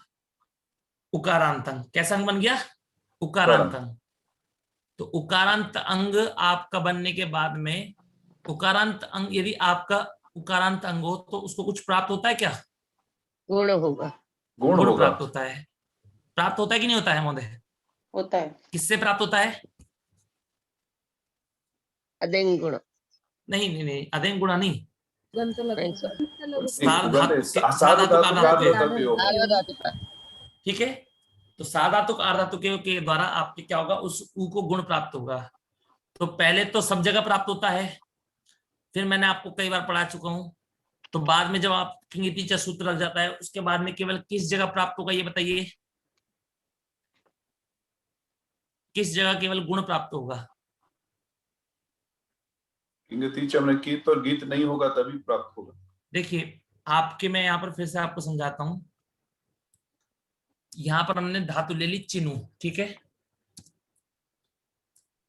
उकारांत अंग। कैसा अंग बन गया? उकारांत अंग। तो उकारांत अंग आपका बनने के बाद में, उकारांत अंग यदि आपका उकारांत अंग हो तो उसको कुछ प्राप्त होता है क्या? गुण होगा। गुण प्राप्त होता है। प्राप्त होता है कि नहीं होता है महोदय? होता है। किससे प्राप्त होता है? अदेंग गुण। नहीं नहीं नहीं, अदेंग गुण नहीं। ठीक है, तो साधातुक आर्धातुक के द्वारा आपके क्या होगा? उस उ को गुण प्राप्त होगा। तो पहले तो सब जगह प्राप्त होता है, फिर मैंने आपको कई बार पढ़ा चुका हूं, तो बाद में जब आप टीचर सूत्र लग जाता है, उसके बाद में केवल किस जगह प्राप्त होगा? ये बताइए, किस जगह केवल गुण प्राप्त होगा? में गीत और गीत नहीं होगा तभी प्राप्त होगा। देखिए आपके, मैं यहाँ पर फिर से आपको समझाता हूं। यहाँ पर हमने धातु ले ली चिनु। ठीक है,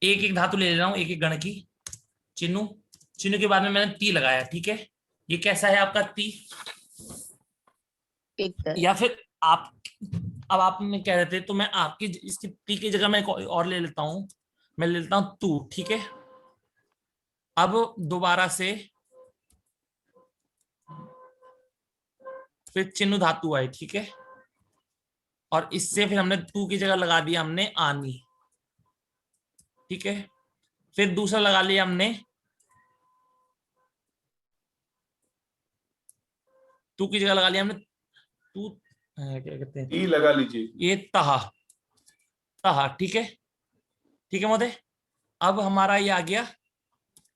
एक एक धातु ले रहा हूं, एक एक गण की। चिनु, चिनु के बाद में मैंने ती लगाया। ठीक है, ये कैसा है आपका ती? या फिर आप, अब आपने कह रहे थे तो मैं आपकी इसकी ती की जगह मैं और ले लेता हूं, मैं ले लेता हूं तू। ठीक है, अब दोबारा से फिर चिन्ह धातु आई। ठीक है, और इससे फिर हमने तू की जगह लगा दिया हमने आनी। ठीक है। फिर दूसरा लगा लिया हमने तू की जगह लगा लिया हमने तू, क्या कहते हैं, ई लगा लीजिए। ये तहा, तहा, ठीक है, ठीक है महोदय। अब हमारा ये आ गया,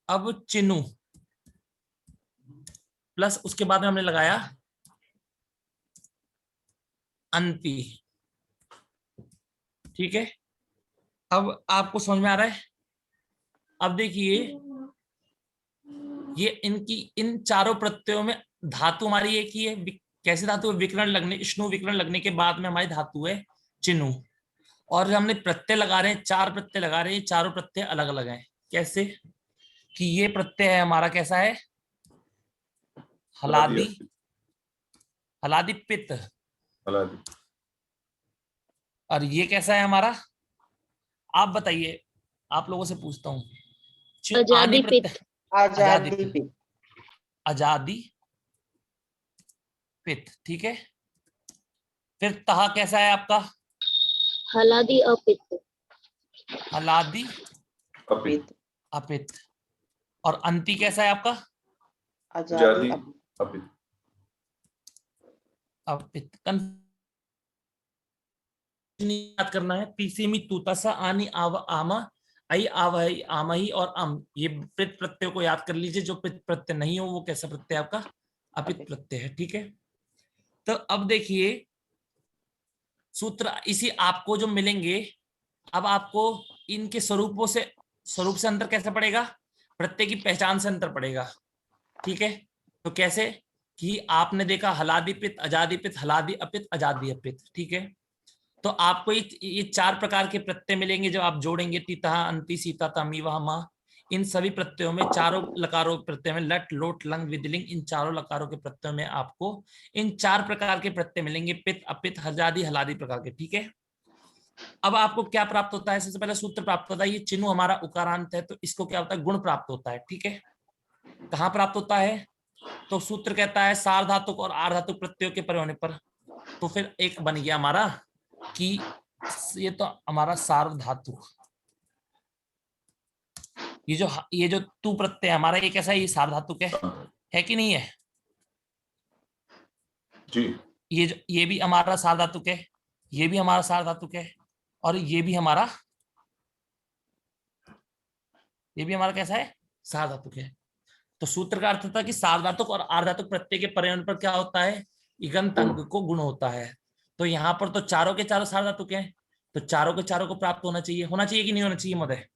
अब चिन्नू प्लस उसके बाद में हमने लगाया अंति, ठीक है। अब आपको समझ में आ रहा है? अब देखिए ये इनकी इन चारों प्रत्ययों में धातु हमारी एक ही है। कैसे धातु है? विकर्ण लगने, इष्णु विकर्ण लगने के बाद में हमारी धातु है चिन्नु। और हमने प्रत्यय लगा रहे हैं, 4 प्रत्यय लगा रहे हैं, चारों प्रत्यय अलग अलग हैं। कैसे कि ये प्रत्यय है हमारा, कैसा है? हलादी, हलादी पित्त। हलादी। और ये कैसा है हमारा? आप बताइए, आप लोगों से पूछता हूँ। आजादी पित्त। आजादी पित्त। आजादी पित्त, ठीक है। फिर तहा कैसा है आपका? हलादी अपित्त। हलादी अपित। अपित्त। और अंति कैसा है आपका? आजादी अपित। अपित्त। याद करना है। पीसीमी तूतसा आनी आव आमा आई आवहि आमही और अम, ये पित प्रत्यय को याद कर लीजिए। जो पित प्रत्यय नहीं हो वो कैसा प्रत्यय आपका? अपित प्रत्यय है, ठीक है। तो अब देखिए सूत्र इसी आपको जो मिलेंगे, अब आपको इनके स्वरूपों से, स्वरूप से अंतर कैसे पड़ेगा? प्रत्यय की पहचान से अंतर पड़ेगा, ठीक है। तो कैसे कि आपने देखा हलादी पित्त, आजादी पित्त, हलादी अपित, आजादी अपित, ठीक है। तो आपको ये 4 प्रकार के प्रत्यय मिलेंगे जब आप जोड़ेंगे। तितः, अंति, सीता, तमी, वह, मा। इन सभी प्रत्ययों में, चारों लकारों प्रत्यय में, लट, लोट, लंग, विदलिंग, इन चारों लकारों के प्रत्ययों में आपको इन 4 प्रकार के प्रत्यय मिलेंगे। पित्त, अपित, हजादी, हलादी प्रकार के, ठीक है। अब आपको क्या प्राप्त होता है? सबसे पहले सूत्र प्राप्त होता है, ये चिन्ह हमारा उकारांत है तो इसको क्या होता है? गुण प्राप्त होता है, ठीक है। कहाँ प्राप्त होता है? तो सूत्र कहता है सार्वधातुक और आर्धातुक प्रत्ययों के परे होने पर। तो फिर एक बन गया हमारा कि ये तो हमारा सार्वधातुक, ये जो तू प्रत्यय हमारा, ये कैसा है? ये सार्वधातुक है कि नहीं है? जी। ये भी हमारा सार्वधातुक है, ये भी हमारा सार्वधातुक है, और ये भी हमारा कैसा है? सार्वधातुक है। तो सूत्र का अर्थ था कि सार्वधातुक और आर्धातुक प्रत्यय के परे होने पर क्या होता है? इगंत अंग को गुण होता है। तो यहाँ पर तो चारों के चारों सार्वधातुक हैं, तो चारों के चारों को प्राप्त होना चाहिए। होना चाहिए कि नहीं होना चाहिए महोदय?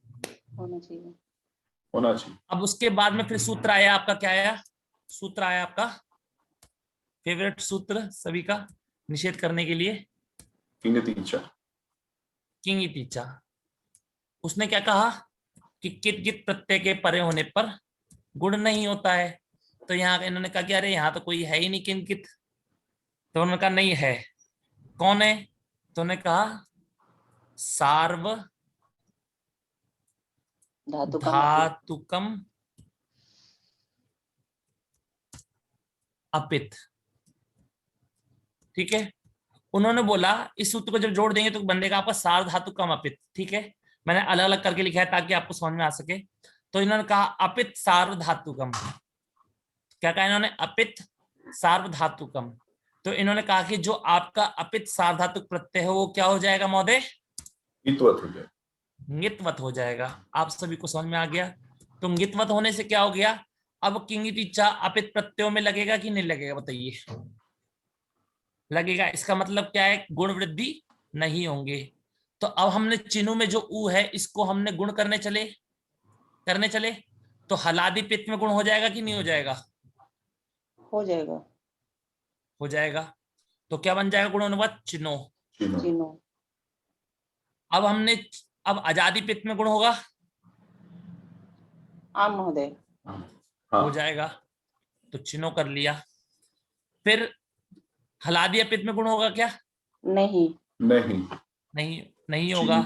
होना चाहिए। होना चाहिए। अब उसके बाद में फिर सूत्र आया आपका, क्या आया? सूत्र आया आपका फेवरेट सूत्र सभी का, निषेध करने के लिए, किंगतीचा। किंगतीचा। उसने क्या कहा कि कित गित प्रत्यय के परे होने पर गुण नहीं होता है। तो यहाँ इन्होंने कहा कि अरे यहाँ तो कोई है ही नहीं किंकित। तो उन्होंने कहा नहीं है। कौन है? तो उन्होंने कहा सार्व धातुकम अपित, ठीक है। उन्होंने बोला इस सूत्र को जब जोड़ देंगे तो बनेगा आपका सार्वधातुकम अपित, ठीक है। मैंने अलग अलग करके लिखा है ताकि आपको समझ में आ सके। तो इन्होंने कहा अपित सार्वधातुकम। क्या कहा इन्होंने? अपित सार्वधातुकम। तो इन्होंने कहा कि जो आपका अपित सार्वधातुक प्रत्यय है वो क्या हो जाएगा महोदय? ङित्वत हो जाएगा। ङित्वत हो जाएगा। आप सभी को समझ में आ गया? तो ङित्वत होने से क्या हो गया? अब किंगितीचा अपित प्रत्ययों में लगेगा कि नहीं लगेगा? बताइए। लगेगा। इसका मतलब क्या है? गुण वृद्धि नहीं होंगे। तो अब हमने चिन्ह में जो ऊ है इसको हमने गुण करने चले तो हलादी पित्त में गुण हो जाएगा कि नहीं हो जाएगा? हो जाएगा। हो जाएगा। तो क्या बन जाएगा? गुण अनुवाद चिन्हो। चिन्हो। अब आजादी पित्त में गुण होगा? आम महोदय। हो जाएगा। तो चिन्हो कर लिया। फिर हलादी पित्त में गुण होगा क्या? नहीं। नहीं होगा।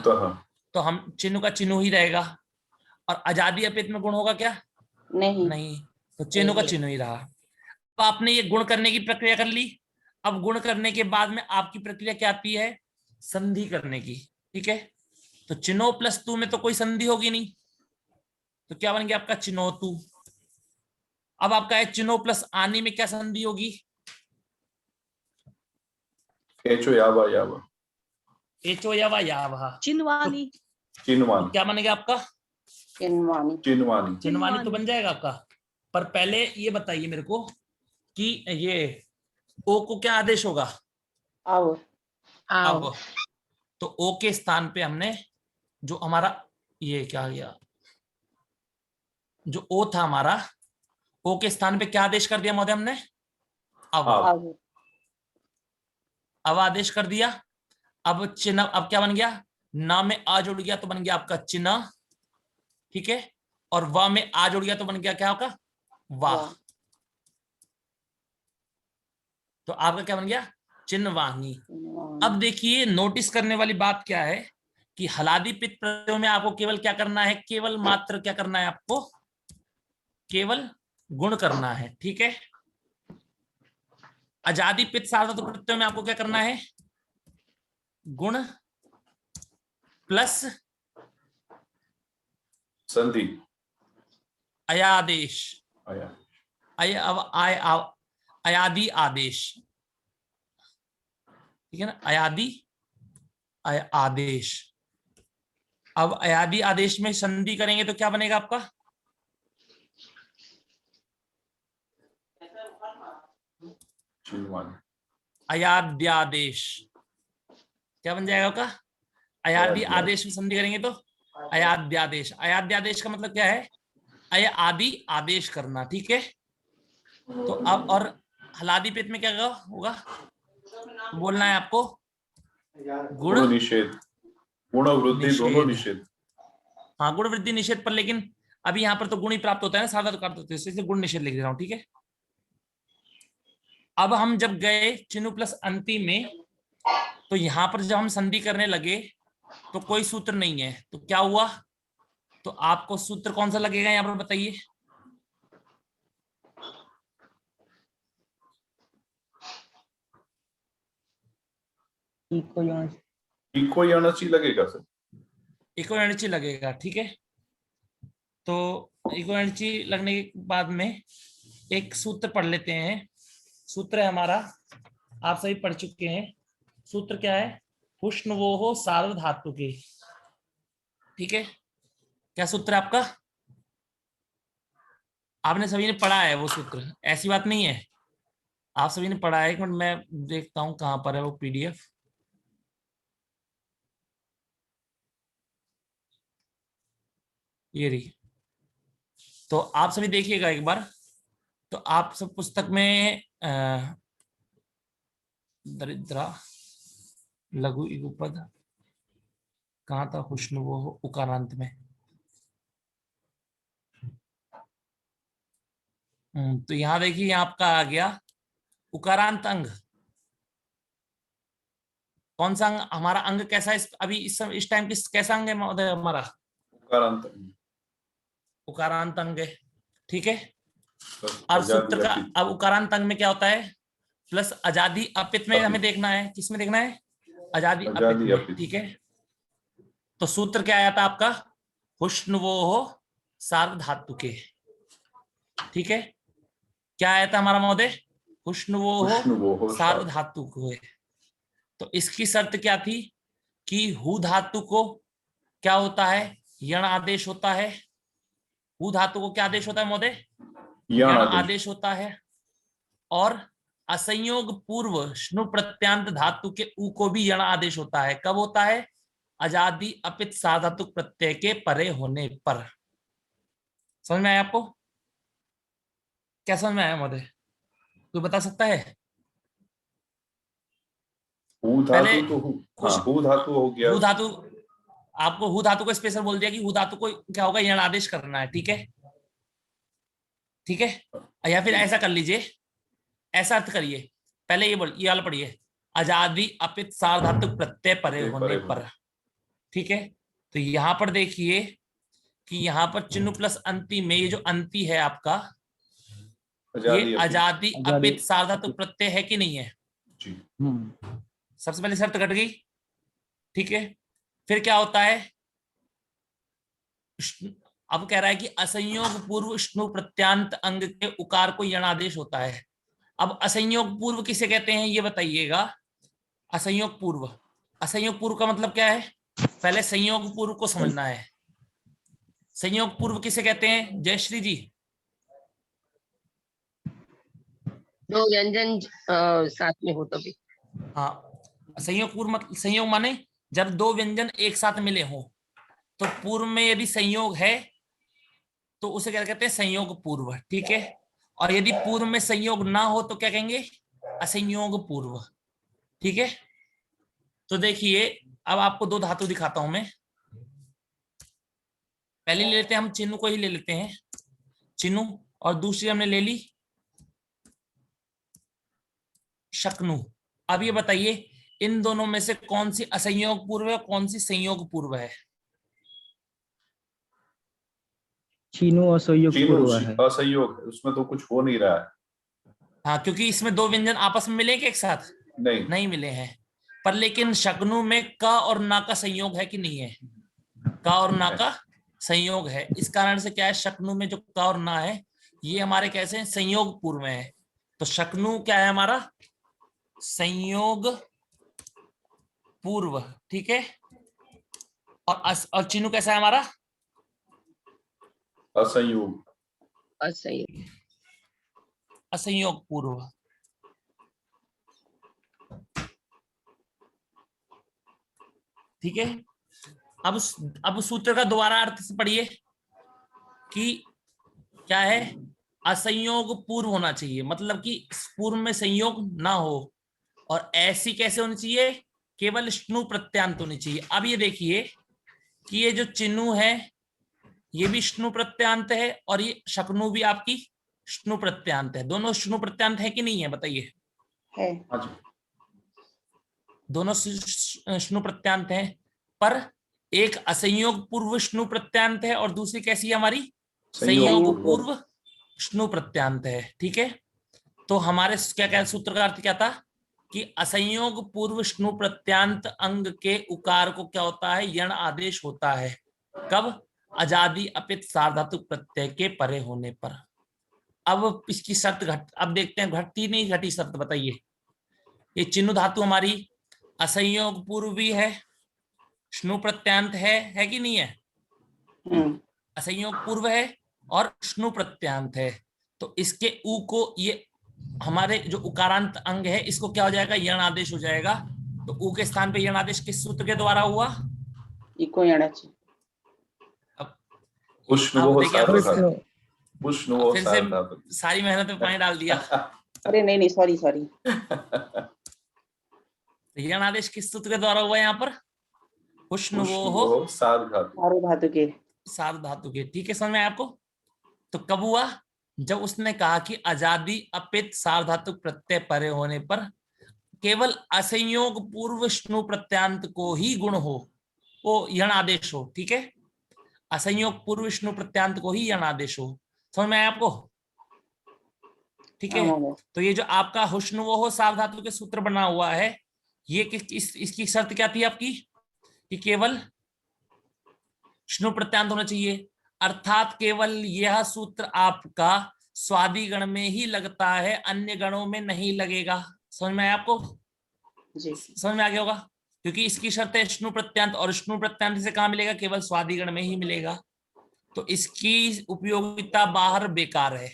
तो हम चिन्ह का चिन्ह ही रहेगा। और आजादी अपित में गुण होगा क्या? नहीं। तो चिन्ह का चिन्ह ही रहा। तो आपने ये गुण करने की प्रक्रिया कर ली। अब गुण करने के बाद में आपकी प्रक्रिया क्या आती है? संधि करने की, ठीक है। तो चिनो प्लस तू में तो कोई संधि होगी नहीं, तो क्या बन गया आपका चिनोतु। अब आपका है चिनो प्लस आनी में क्या संधि होगी? एचो यावा यावा, एचो यावा यावा, चिनवानी। चिनवानी, क्या बनेगा आपका? चिन्वानी। चिनवानी, चिनवानी तो बन जाएगा आपका। पर पहले ये बताइए मेरे को कि ये ओ को क्या आदेश होगा? आव। अब तो ओ के स्थान पे हमने जो हमारा ये क्या गया, जो ओ था हमारा, ओ के स्थान पे क्या आदेश कर दिया महोदय हमने? अब आव। अब आदेश कर दिया। अब चिन्ह, अब क्या बन गया? ना में आ जुड़ गया तो बन गया आपका चिन्ह, ठीक है। और वा में आ जुड़ गया तो बन गया क्या होगा? वाह। वाह। तो आपका क्या बन गया? चिन्हवानी। चिन्वानी। अब देखिए नोटिस करने वाली बात क्या है कि हलादी पित्त प्रत्ययों में आपको केवल क्या करना है? केवल मात्र क्या करना है आपको? केवल गुण करना है, ठीक है। अजादि पित्त सार्वधातुक प्रत्ययों में आपको क्या करना है? गुण प्लस संधि, अयादेश, आया, अयादि आदेश, ठीक है ना, अयादि आदेश। अब अयादि आदेश में संधि करेंगे तो क्या बनेगा आपका? चिनवानी, अयाद्यादेश। क्या बन जाएगा आपका? अयादि अयाद्या। आदेश में संधि करेंगे तो अयाद्यादेश। अयाद्यादेश का मतलब क्या है? अय आदि आदेश करना, ठीक है। तो अब और हलादी पित्त में क्या होगा? बोलना है आपको गुण गुण निषेध, गुण वृद्धि दोनों निषेध। हाँ, गुण वृद्धि निषेध पर, लेकिन अभी यहाँ पर तो गुण ही प्राप्त होता है ना, सार्वधातुक प्राप्त होते हैं, इसलिए गुण निषेध लिख रहा हूँ, ठीक है। अब हम जब गए चिन्ह प्लस अंति में, तो यहाँ पर जब हम संधि करने लगे तो कोई सूत्र नहीं है, तो क्या हुआ? तो आपको सूत्र कौन सा लगेगा यहाँ पर बताइए? इको यानाची लगेगा सर। इक्विवेलेंसी लगेगा, ठीक है। तो इक्विवेलेंसी लगने के बाद में एक सूत्र पढ़ लेते हैं। सूत्र है हमारा, आप सभी पढ़ चुके हैं। सूत्र क्या है? हुष्णवोः सार्वधातुके, ठीक है। क्या सूत्र है आपका? आपने सभी ने पढ़ा है वो सूत्र, ऐसी बात नहीं है, आप सभी ने पढ़ा है। एक मिनट मैं देखता हूं कहां पर है वो पीडीएफ। ये रही। तो आप सभी देखिएगा एक बार। तो आप सब पुस्तक में दरिद्रा लघु इगुपद कहाँ था? हुष्णवोः उकारांत में। तो यहाँ देखिए, यहाँ आपका आ गया उकारांत अंग। कौन सा अंग हमारा? अंग कैसा है अभी इस टाइम किस कैसा अंग है महोदय हमारा? उकारांत, उकारांत अंग है, ठीक है। बस और आजादी सूत्र का अपित। अब उकारांत अंग में क्या होता है? प्लस अजादि अपित में हमें देखना है। किस में देखना है? अजादि अपित आजादी में, अपित। ठीक है। तो सूत्र क्या आया था आपका? हुष्णवोः सार्वधातुके, ठीक है। क्या आया था हमारा महोदय? हुष्णवोः हुष्णवोः सार्वधातुके। तो इसकी शर्त क्या थी कि हु धातु को क्या होता है? यण आदेश होता है। हु धातु को क्या आदेश होता है महोदय? यण यण आदेश। आदेश होता है। और असंयोग पूर्व श्नु प्रत्यांत धातु के उ को भी यण आदेश होता है। कब होता है? अजादि अपित सार्वधातुक प्रत्यय के परे होने पर। समझ में आया आपको? क्या समझ में आया महोदय? कोई बता सकता है? हु पहले धातु तो हु, कुछ हाँ, हु धातु हो गया। हु धातु, आपको हु धातु को स्पेशल बोल दिया कि हु धातु को क्या होगा? यण आदेश करना है, ठीक है, ठीक है। या फिर ऐसा कर लीजिए, ऐसा अर्थ करिए, पहले ये बोल, ये वाला पढ़िए, अजादि अपित सार्वधातुक प्रत्यय परे होने पर, ठीक है। तो यहां पर देखिए कि यहाँ पर चिन्ह प्लस अंति में ये जो अंति है आपका, ये अजादि अपित सार्वधातुक प्रत्यय है कि नहीं है? जी। सबसे पहले शर्त घट गई, ठीक है। फिर क्या होता है अब कह रहा है कि असंयोग पूर्व स्नु प्रत्यांत अंग के उकार को यणादेश होता है। अब असंयोग पूर्व किसे कहते हैं ये बताइएगा। असंयोग पूर्व, असंयोग पूर्व का मतलब क्या है, पहले संयोग पूर्व को समझना है। संयोग पूर्व किसे कहते हैं जयश्री जी? दो व्यंजन साथ में हो तभी। हाँ, संयोग पूर्व मतलब संयोग माने जब दो व्यंजन एक साथ मिले हो। तो पूर्व में यदि संयोग है तो उसे क्या कहते हैं संयोग पूर्व, ठीक है। और यदि पूर्व में संयोग ना हो तो क्या कहेंगे असंयोग पूर्व, ठीक है। तो देखिए अब आपको दो धातु दिखाता हूं मैं। पहले ले लेते हैं हम चिन्ह को ही ले लेते हैं, चिन्ह, और दूसरी हमने ले ली शकनु। अब ये बताइए इन दोनों में से कौन सी असंयोग पूर्व है और कौन सी संयोग पूर्व है? चीनू असंयोग पूर्व है। असंयोग है, उसमें तो कुछ हो नहीं रहा है। हाँ, क्योंकि इसमें दो व्यंजन आपस में मिले कि एक साथ नहीं मिले हैं। पर लेकिन शकनु में क और ना का संयोग है कि नहीं है? क और ना का संयोग है। इस कारण से क्या है, शकनु में जो क और ना है ये हमारे कैसे हैं संयोग पूर्व में है। तो शकनु क्या है हमारा संयोग पूर्व, ठीक है। और चिन्ह कैसा है हमारा असंयोग, असंयोग, असंयोग पूर्व। ठीक है। अब सूत्र का दोबारा अर्थ से पढ़िए कि क्या है, असंयोग पूर्व होना चाहिए, मतलब कि पूर्व में संयोग ना हो। और ऐसी कैसे होनी चाहिए, केवल स्नु प्रत्यांत होनी चाहिए। अब ये देखिए कि ये जो चिन्हु है ये भी स्नु प्रत्यांत है और ये शकनु भी आपकी स्नु प्रत्यांत है। दोनों स्नु प्रत्यांत है कि नहीं है बताइए? है। दोनों स्नु प्रत्यांत है, पर एक असंयोग पूर्व स्नु प्रत्यांत है और दूसरी कैसी है हमारी संयोग पूर्व स्नु प्रत्यांत है, ठीक है। तो हमारे क्या सूत्र का अर्थ क्या था कि असंयोग पूर्व स्नु प्रत्यांत अंग के उकार को क्या होता है यण आदेश होता है। कब? अजादि अपित सार्वधातुक प्रत्यय के परे होने पर। अब इसकी शर्त अब देखते हैं घटती नहीं घटी शर्त बताइए। ये चिन्ह धातु हमारी असंयोग पूर्व भी है, स्नु प्रत्यांत है कि नहीं है? असंयोग पूर्व है और स्नु प्रत्यांत है। तो इसके उ को ये हमारे जो उकारांत अंग है इसको क्या हो जाएगा यण आदेश हो जाएगा। तो उ के स्थान पे यण आदेश किस सूत्र के द्वारा हुआ? इको यणाच। फिर से सारी मेहनत में पानी डाल दिया। अरे नहीं सॉरी यण आदेश किस सूत्र के द्वारा हुआ यहाँ पर? उष्णवोः सार्ध धातु के, ठीक है। समझ में आया आपको? तो कब हुआ? जब उसने कहा कि अजादि अपित सार्वधातुक प्रत्यय परे होने पर केवल असंयोग पूर्व स्नु प्रत्यांत को ही गुण हो, वो यण आदेश हो, ठीक है। असंयोग पूर्व स्नु प्रत्यांत को ही यण आदेश हो। समझ में आया आपको? ठीक है। तो ये जो आपका हुष्णवोः सार्ध धातु के सूत्र बना हुआ है ये इसकी शर्त क्या थी आपकी कि केवल स्नु प्रत्यांत होना चाहिए, अर्थात केवल यह सूत्र आपका स्वादि गण में ही लगता है, अन्य गणों में नहीं लगेगा। समझ में आया आपको? जी। समझ में आ गया होगा, क्योंकि इसकी शर्त है स्नु प्रत्यांत, और स्नु प्रत्यांत से कहां मिलेगा? केवल स्वादि गण में ही मिलेगा। तो इसकी उपयोगिता बाहर बेकार है।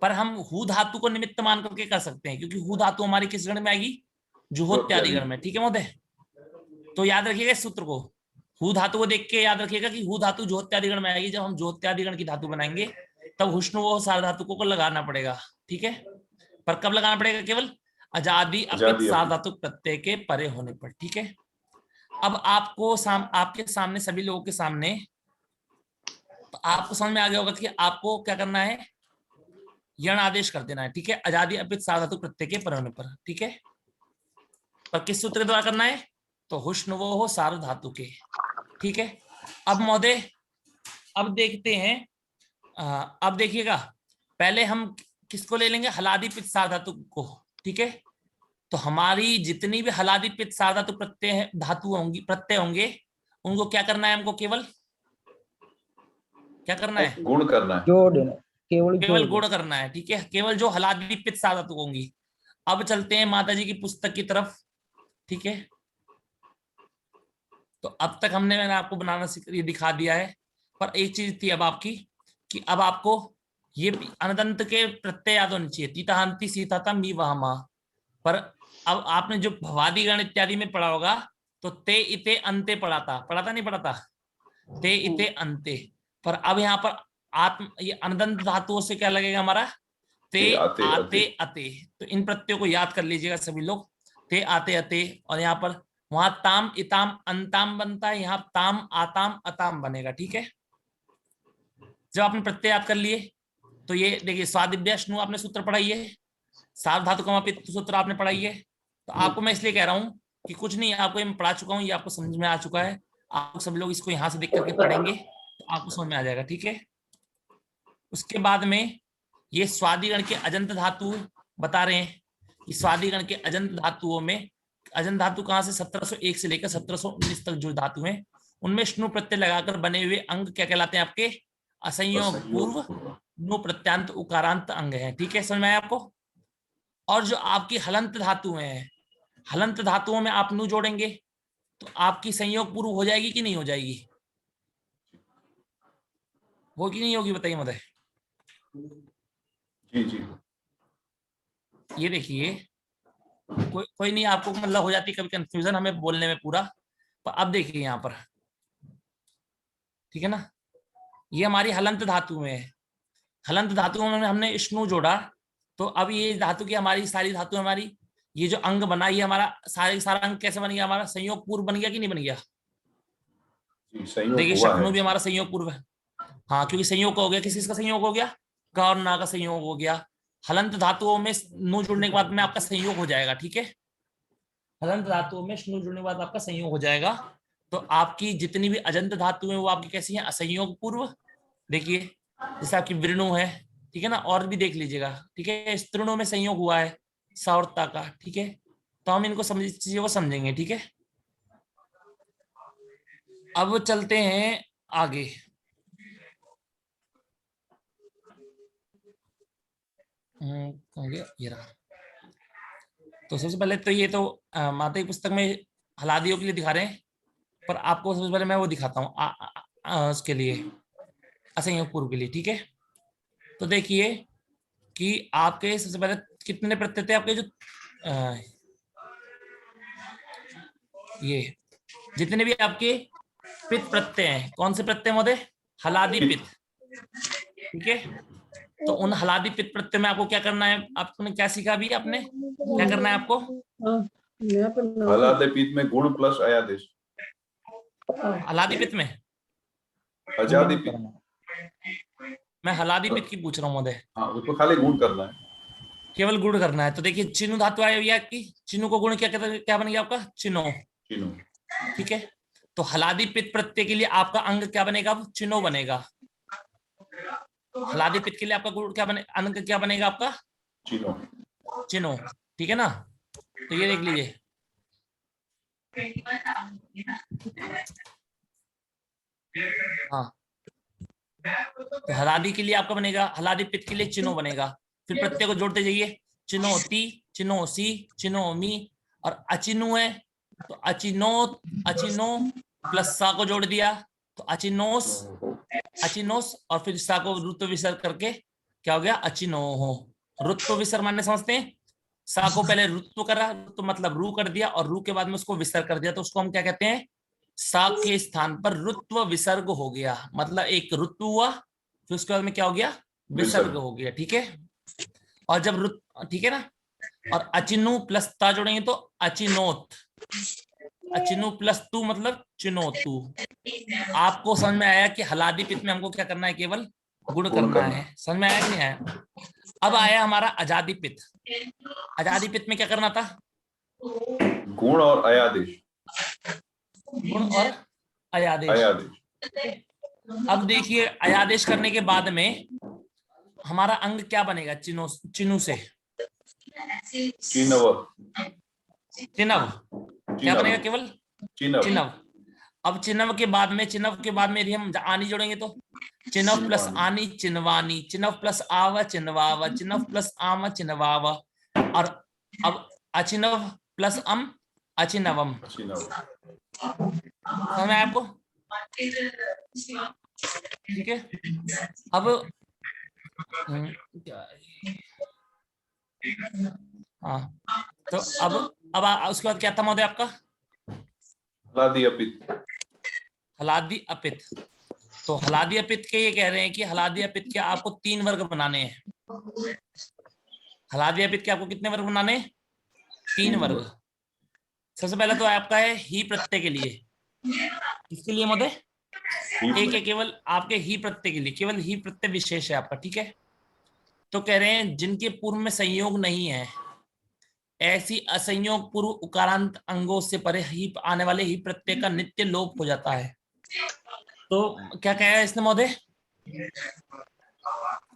पर हम हु धातु को निमित्त मान करके कर सकते हैं, क्योंकि हु धातु हमारी किस गण में आएगी? जुहोत्यादि गण में, ठीक है महोदय। तो याद रखिएगा इस सूत्र को, हु धातु को देख के याद रखिएगा कि हु धातु जोत्यादि गण में आएगी। जब हम जोत्यादि गण की धातु बनाएंगे तब हुष्णवोः सार्ध धातु को लगाना पड़ेगा, ठीक है। पर कब लगाना पड़ेगा? केवल अजादि अपित सार्ध धातु प्रत्यय के परे होने पर, ठीक है। अब आपको आपके सामने सभी लोगों के सामने तो आपको समझ में आ गया होगा कि आपको क्या करना है, यण आदेश कर देना है, ठीक है। अजादि अपित सार्ध धातु प्रत्यय के परे होने पर, ठीक है। पर किस सूत्र के द्वारा करना है? तो हुष्णवोः सार्ध धातु के, ठीक है। अब महोदय अब देखते हैं, अब देखिएगा पहले हम किसको ले लेंगे? हलादि पित्त सार्ध धातु को, ठीक है। तो हमारी जितनी भी हलादि पित्त सार्ध धातु प्रत्यय होंगे उनको क्या करना है? हमको केवल क्या करना है? गुण करना है। जोड़ देना, केवल केवल जोड़ गुण करना है, ठीक है। केवल जो हलादी पित्त साधक होंगी। अब चलते हैं माता जी की पुस्तक की तरफ, ठीक है। तो अब तक मैंने आपको बनाना ये दिखा दिया है, पर एक चीज थी अब आपकी कि अब आपको ये अनदंत के प्रत्यय याद होनी चाहिए। तीताहांति सीता मी वहामा। पर अब आपने जो भवादी गण इत्यादि में पढ़ा होगा तो ते इते अंते पढ़ा था नहीं पढ़ा था? ते इते अंते। पर अब यहाँ पर आत्म ये अनदंत धातुओं से क्या लगेगा हमारा? ते आते अते। तो इन प्रत्ययों को याद कर लीजिएगा सभी लोग। ते आते अते, और यहाँ पर वहां ताम इताम अंताम बनता है, यहाँ ताम आताम अताम बनेगा, ठीक है। जब आपने प्रत्यय याद कर लिए तो ये देखिए स्वादिव्याश्नु आपने सूत्र पढ़ाई है, सार्वधातुकमापित सूत्र आपने पढ़ाई है। तो आपको मैं इसलिए कह रहा हूँ कि कुछ नहीं, आपको मैं पढ़ा चुका हूँ, ये आपको समझ में आ चुका है। आप सब लोग इसको यहाँ से देख करके पढ़ेंगे तो आपको समझ में आ जाएगा, ठीक है। उसके बाद में ये स्वादिगण के अजंत धातु बता रहे हैं कि स्वादिगण के अजंत धातुओं में, अजंत धातु कहाँ से 1701 से लेकर 1719 तक जो धातु हैं उनमें श्नु प्रत्यय लगाकर बने हुए अंग क्या कहलाते हैं आपके? असंयोग पूर्व नु प्रत्यांत उकारांत अंग है, ठीक है। समझ में आया आपको? और जो आपकी हलंत धातु हैं, हलंत धातुओं में आप नु जोड़ेंगे तो आपकी संयोग पूर्व हो जाएगी कि नहीं हो जाएगी? वो कि नहीं होगी, बताइए मदय। जी जी। ये देखिए कोई नहीं, आपको मतलब हो जाती कभी कंफ्यूजन हमें बोलने में पूरा, पर अब देखिए यहाँ पर, ठीक है ना, ये हमारी हलंत धातु में है। हलंत धातुओं में हमने श्नु जोड़ा, तो अब ये धातु की हमारी सारी धातु हमारी ये जो अंग बना, ये हमारा सारा अंग कैसे बन गया? हमारा संयोग पूर्व बन गया कि नहीं बन गया? देखिए शक्नु भी हमारा संयोग पूर्व है, हाँ, क्योंकि संयोग का हो गया, किस का संयोग हो गया? का और ना का संयोग हो गया। हलंत धातुओं में नु जुड़ने के बाद में आपका संयोग हो जाएगा, ठीक है। हलंत धातुओं में नु जुड़ने के बाद आपका संयोग हो जाएगा। तो आपकी जितनी भी अजंत धातु है वो आपकी कैसी है? असंयोग पूर्व। देखिए जैसे आपकी वृणु है, ठीक है ना, और भी देख लीजिएगा, ठीक है। स्तृणु में संयोग हुआ है सावरता का, ठीक है। तो हम इनको चीजों को समझेंगे, ठीक है। अब चलते हैं आगे। ये रहा। तो सबसे पहले तो ये तो माता की पुस्तक में हलादियों के लिए दिखा रहे हैं, पर आपको सबसे पहले मैं वो दिखाता हूँ उसके लिए असंयोग पूर्व के लिए, ठीक है। तो देखिए कि आपके सबसे पहले कितने प्रत्यय थे आपके? जो ये जितने भी आपके पित्त प्रत्यय हैं, कौन से प्रत्यय महोदय? हलादि पित्त, ठीक है। तो उन हलादि पित्त प्रत्यय में आपको क्या करना है? आपने क्या सीखा अभी? आपने क्या करना है आपको? हलादि पित्त में गुण प्लस अयादेश। हलादि पित्त में अजादि पित्त, मैं हलादि पित्त की पूछ रहा हूँ महोदय। हाँ, उसको खाली गुण करना है, केवल गुण करना है। तो देखिए चिन्नु धातु आई हुई है आपकी, चिन्नु को गुण क्या कहते हैं? क्या बन गया आपका? चिन्नो, चिन्हो। ठीक है। तो हलादि पित्त प्रत्यय के लिए आपका अंग क्या बनेगा? चिन्हो बनेगा। हलादि पित्त के लिए आपका गुण क्या बने? अंग क्या बनेगा आपका? चिन्हो। चिन्हो, ठीक है ना। तो ये देख लीजिए, हाँ। तो हलादि के लिए आपका बनेगा, हलादि पित्त के लिए चिन्हो बनेगा। फिर प्रत्यय को जोड़ते जाइए, चिन्होती, चिन्होसी, चिन्होमी, और अचिनु है तो अचिनोत, अचिनो प्लस सा को जोड़ दिया तो अचिनोस, अचिनोस, और फिर सा को रुत्व विसर्ग करके क्या हो गया? अचिनोहो। रुत्व विसर्ग मानने समझते हैं? सा को पहले रुत्व करा, तो मतलब रू कर दिया, और रू के बाद में उसको विसर्ग कर दिया, तो उसको हम क्या कहते हैं? सा के स्थान पर रुत्व विसर्ग हो गया, मतलब एक रुत्व हुआ, फिर उसके बाद में क्या हो गया? विसर्ग हो गया, ठीक है। और जब ठीक है ना, और अचिनु प्लस ता जोड़ेंगे तो अचिनोत, अचिनु प्लस तू मतलब चिनोतू। आपको समझ में आया कि हलादि पित्त में हमको क्या करना है? केवल गुण करना है। समझ में आया कि नहीं आया? अब आया हमारा अजादि पित्त। अजादि पित्त में क्या करना था? गुण और अयादेश। गुण और अयादेश। अब देखिए अयादेश करने के बाद में हमारा अंग क्या बनेगा? चिनु से चिनव। चिनव क्या बनेगा? केवल चिनव। अब चिन्हव के बाद में यदि हम आनी जोड़ेंगे तो चिन्हव प्लस आनी चिन्हवानी, चिन्हव प्लस आव चिन्हवाव, चिन्हव प्लस आम चिन्हवाव, और अब अचिन्हव प्लस अम अचिन्हवम। चिन्हव। समझ में आया आपको? ठीक है। अब हाँ, तो अब उसके बाद क्या था महोदय आपका? हलादी अपित। हलादी अपित। तो हलादी अपित के ये कह रहे हैं कि हलादी अपित के आपको 3 वर्ग बनाने हैं। हलादी अपित के आपको कितने वर्ग बनाने हैं? 3 वर्ग। सबसे पहला तो आपका है ही प्रत्यय के लिए। किसके लिए महोदय? एक है केवल आपके ही प्रत्यय के लिए, केवल ही प्रत्यय विशेष है आपका। ठीक है। तो कह रहे हैं जिनके पूर्व में संयोग नहीं है, ऐसी असंयोग पूर्व उकारांत अंगों से परे ही आने वाले ही प्रत्यय का नित्य लोप हो जाता है। तो क्या कहा है इसने महोदय?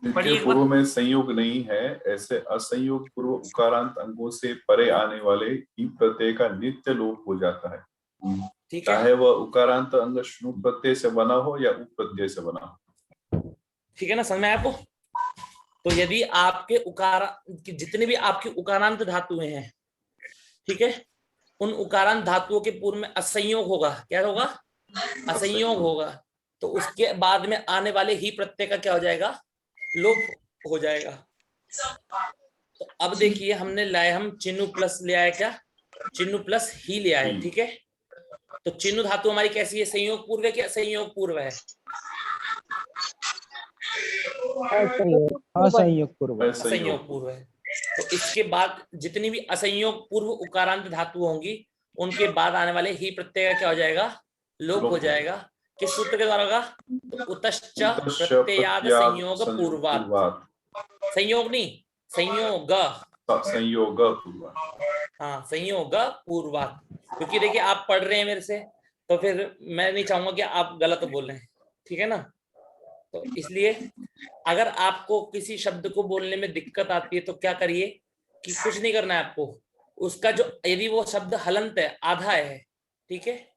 जिनके पूर्व में संयोग नहीं है, ऐसे असंयोग पूर्व उकारांत अंगों से परे आने वाले ही प्रत्यय का नित्य लोप हो जाता है। ठीक है। चाहे वह उकारांत अंग श्नु प्रत्यय से बना हो या उप प्रत्यय से बना हो। ठीक है ना, समझ में आया आपको? तो यदि आपके जितने भी आपकी उकारांत धातुएं हैं, ठीक है, उन उकारांत धातुओं के पूर्व में असंयोग होगा। क्या होगा? असंयोग होगा। तो उसके बाद में आने वाले ही प्रत्यय का क्या हो जाएगा? लोप हो जाएगा। तो अब देखिए हमने लाए, हम चिन्हु प्लस ले आए, क्या चिन्हु प्लस ही ले आए। ठीक है। तो चिन्हु धातु हमारी कैसी है? संयोग पूर्व है क्या असंयोग पूर्व है? असंयोग पूर्व। असंयोग पूर्व है। तो इसके बाद जितनी भी असंयोग पूर्व उकारांत धातु होंगी, उनके बाद आने वाले ही प्रत्यय का क्या हो जाएगा? लोप हो जाएगा। किस सूत्र के द्वारा होगा? तो उतश्च प्रत्ययाद संयोग पूर्वात्। संयोग नहीं, संयोग। संयोग पूर्वात्। हाँ, संयोग पूर्वात्। क्योंकि देखिए आप पढ़ रहे हैं मेरे से, तो फिर मैं नहीं चाहूंगा कि आप गलत बोल रहे हैं। ठीक है ना? तो इसलिए अगर आपको किसी शब्द को बोलने में दिक्कत आती है तो क्या करिए कि कुछ नहीं करना है आपको। उसका जो, यदि वो शब्द हलंत है, आधा है, ठीक है,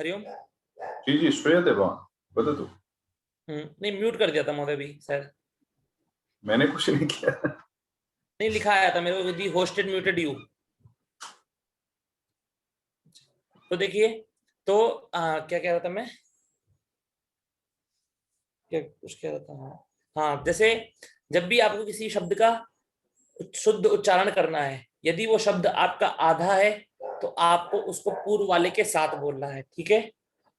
हरिओम। जी श्रूयते भवान् वदतु। नहीं, म्यूट कर दिया था महोदय भी सर। मैंने कुछ नहीं किया। नहीं, लिखा आया था मेरे को, दी होस्टेड म्यूटेड यू। तो देखिए, तो क्या कह रहा था मैं, क्या कुछ कह रहा था? हाँ, जैसे जब भी आपको किसी शब्द का शुद्ध उच्चारण करना है, यदि वो शब्द आपका आधा है तो आपको उसको पूर्व वाले के साथ बोलना है। ठीक है।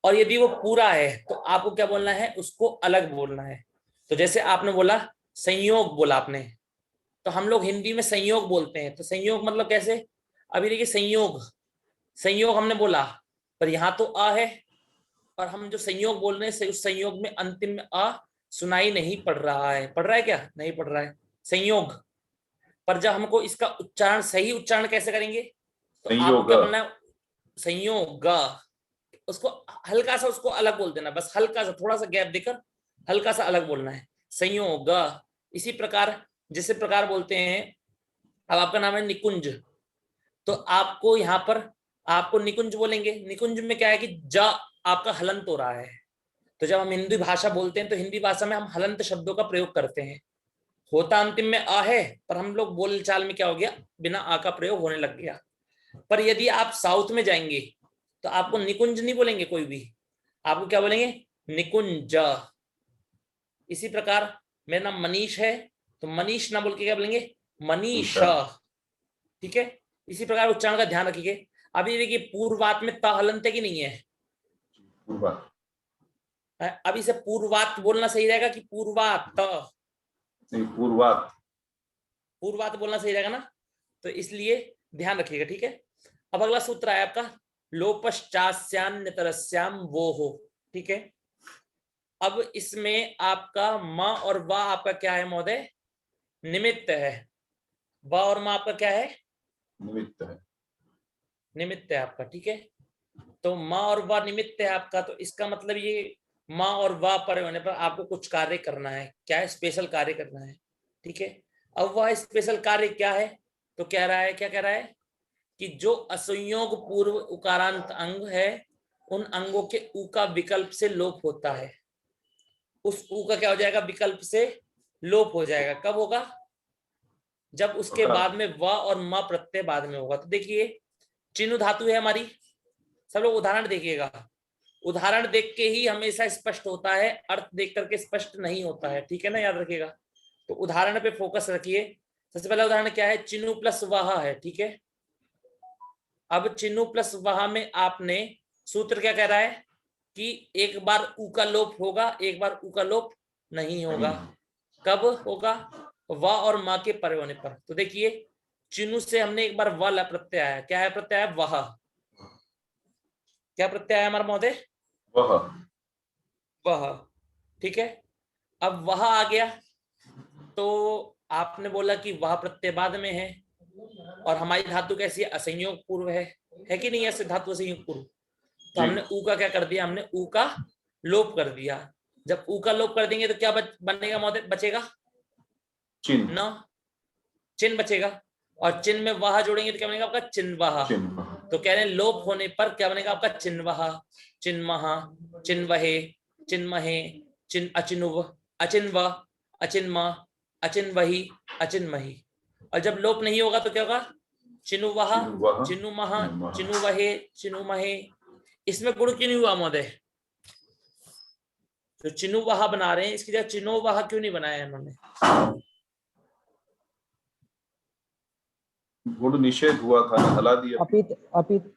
और यदि वो पूरा है तो आपको क्या बोलना है? उसको अलग बोलना है। तो जैसे आपने बोला संयोग, बोला आपने, तो हम लोग हिंदी में संयोग बोलते हैं। तो संयोग मतलब कैसे? अभी देखिए, संयोग हमने बोला, पर यहाँ तो आ है, और हम जो संयोग बोल रहे हैं उस संयोग में अंतिम में आ सुनाई नहीं पड़ रहा है। पड़ रहा है क्या? नहीं पड़ रहा है संयोग। पर जब हमको इसका उच्चारण, सही उच्चारण कैसे करेंगे? तो आपको क्या बोलना है? संयोग। उसको हल्का सा, उसको अलग बोल देना, बस हल्का सा, थोड़ा सा गैप देकर हल्का सा अलग बोलना है, संयोग। इसी प्रकार जिस प्रकार बोलते हैं, अब आपका नाम है निकुंज, तो आपको यहाँ पर आपको निकुंज बोलेंगे। निकुंज में क्या है कि जा आपका हलंत हो रहा है। तो जब हम हिंदी भाषा बोलते हैं तो हिंदी भाषा में हम हलंत शब्दों का प्रयोग करते हैं। होता अंतिम में आ है, पर हम लोग बोलचाल में क्या हो गया? बिना आ का प्रयोग होने लग गया। पर यदि आप साउथ में जाएंगे तो आपको निकुंज नहीं बोलेंगे कोई भी, आपको क्या बोलेंगे? निकुंज। इसी प्रकार मेरा नाम मनीष है, तो मनीष ना बोल के क्या बोलेंगे? मनीष। ठीक है। इसी प्रकार उच्चारण का ध्यान रखिए। अभी देखिए, पूर्वात में त हलंत है कि नहीं है? अब इसे पूर्वात बोलना सही रहेगा कि पूर्वात? नहीं, पूर्वात। पूर्वात बोलना सही रहेगा ना? तो इसलिए ध्यान रखिएगा। ठीक है। अब अगला सूत्र है आपका लोपश्चास्यान्यतरस्याम वो हो। ठीक है। अब इसमें आपका म और वा आपका क्या है महोदय? निमित्त है। वा और म आपका क्या है? निमित्त है। निमित्त है आपका। ठीक है। तो म और वा निमित्त है आपका, तो इसका मतलब ये म और वा पर होने पर आपको कुछ कार्य करना है। क्या है? स्पेशल कार्य करना है। ठीक है। अब वह स्पेशल कार्य क्या है? तो कह रहा है, क्या कह रहा है कि जो असंयोग पूर्व उकारांत अंग है उन अंगों के उ का विकल्प से लोप होता है। उस उ का क्या हो जाएगा? विकल्प से लोप हो जाएगा। कब होगा? जब उसके बाद में व और म प्रत्यय बाद में होगा। तो देखिए चिन्ह धातु है हमारी, सब लोग उदाहरण देखिएगा। उदाहरण देख के ही हमेशा स्पष्ट होता है, अर्थ देख करके स्पष्ट नहीं होता है, ठीक है ना, याद रखिएगा। तो उदाहरण पे फोकस रखिए। सबसे पहला उदाहरण क्या है? चिन्नु प्लस वह है, ठीक है। अब चिन्नु प्लस वह में आपने सूत्र क्या कह रहा है कि एक बार उ का लोप होगा, एक बार उ का लोप नहीं होगा। कब होगा? व और म के परे होने पर। तो देखिए चिन्नु से हमने एक बार व ला प्रत्यय आया। क्या है प्रत्यय आया? वह। क्या प्रत्यय आया हमारा महोदय? वह, ठीक है। अब वह आ गया तो आपने बोला कि वह प्रत्यय बाद में है और हमारी धातु कैसी है? असंयोग पूर्व है कि नहीं? ऐसे धातु असंयोग पूर्व। तो हमने उ का क्या कर दिया? हमने उ का लोप कर दिया। जब उ का लोप कर देंगे तो क्या बनेगा महोदय? बचेगा चिन्ह, न, चिन्ह बचेगा। और चिन्ह में वह जोड़ेंगे तो क्या बनेगा आपका? चिन्वह। तो कह रहे हैं लोप होने पर क्या बनेगा आपका? चिन्वह, चिन्मह, चिन्वहे, चिन्महे, चिन अचिन्व, अचिन्व, अचिन्म, अचिन्वही, अचिन्मही। और जब लोप नहीं होगा तो क्या होगा? चिनुवह, चिनुमह, चिनुवहे, चिनुमहे। इसमें गुण क्यों नहीं हुआ महोदय? तो चिनुवह बना रहे हैं, इसकी जगह चिनोवह क्यों नहीं बनाया इन्होंने? गुण निषेध हुआ था ना, हलादी अपित अपित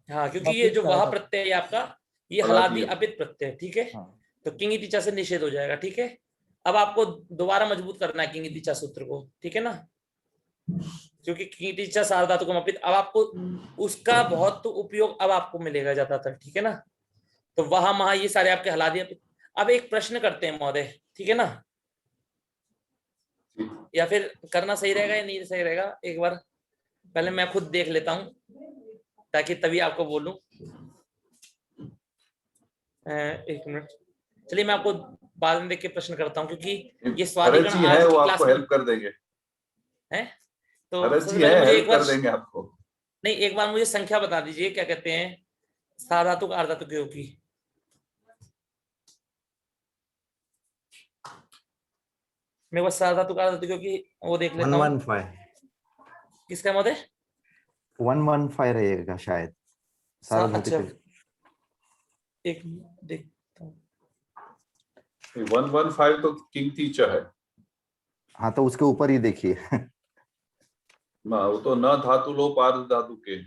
हाँ, क्योंकि ये जो वह प्रत्यय है आपका, ये हलादी हलादी अपित प्रत्यय, ठीक है। हाँ। तो किंग इतिचा से निषेध हो जाएगा, ठीक है। अब आपको दोबारा मजबूत करना है किंग इतिचा सूत्र को, ठीक है ना, क्योंकि किंग इतिचा सार्वधातुकम अपित। अब आपको उसका बहुत तो उपयोग अब आपको मिलेगा ज्यादातर, ठीक है ना। तो वह महा ये सारे आपके हलादी अपित। अब एक प्रश्न करते हैं महोदय, ठीक है ना, या फिर करना सही रहेगा या नहीं सही रहेगा? एक बार पहले मैं खुद देख लेता हूं ताकि तभी आपको बोलूं। एक मिनट, चलिए मैं आपको बाद में देख के प्रश्न करता हूं, क्योंकि ये स्वादिगण जी आज है, की वो क्लास आपको में हेल्प कर देंगे। है। तो भरत सबसे जी पहले है, मुझे हेल्प एक बार कर देंगे आपको। नहीं, एक बार मुझे संख्या बता दीजिए, क्या कहते हैं सार्वधातुक अर्धातुकों की। मैं बस सार्वधातुक अर्धातुकों की वो देख लेता हूँ। 115 किसका महोदय? 115 रहेगा शायद सार्वधातुक। अच्छा, एक देखता हूँ। 115 तो किंग टीचर है हाँ, तो उसके ऊपर ही देखिए। ना, वो तो न धातु लोप आर्ध धातु के।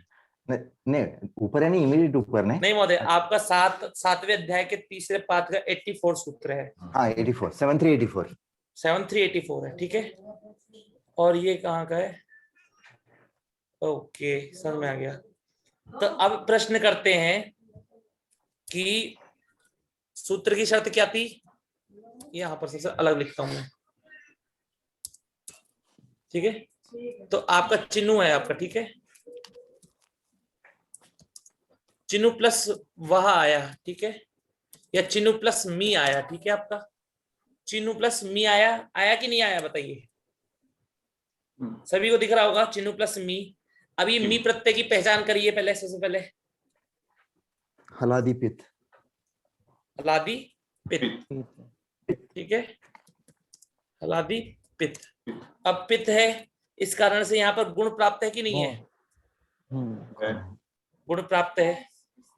नहीं, ऊपर है, नहीं इमीडिएट ऊपर नहीं महोदय, आपका सातवें अध्याय के तीसरे पाठ का 84 सूत्र है। हाँ 84 7384 7384 है, ठीक है। और ये कहाँ का है? ओके, समझ में आ गया। तो अब प्रश्न करते हैं कि सूत्र की शर्त क्या थी। यहाँ पर सबसे अलग लिखता हूं मैं, ठीक है। तो आपका चिन्हू है आपका, ठीक है। चिन्हू प्लस वह आया, ठीक है, या चिन्हू प्लस मी आया, ठीक है। आपका चिन्हू प्लस मी आया कि नहीं आया बताइए? सभी को दिख रहा होगा चिन्हू प्लस मी। अब ये मी प्रत्यय की पहचान करिए पहले, सबसे पहले। हलादी पित्त, हलादी पित्त, ठीक है, हलादी पित्त। अब पित्त है, इस कारण से यहाँ पर गुण प्राप्त है कि नहीं है? गुण प्राप्त है।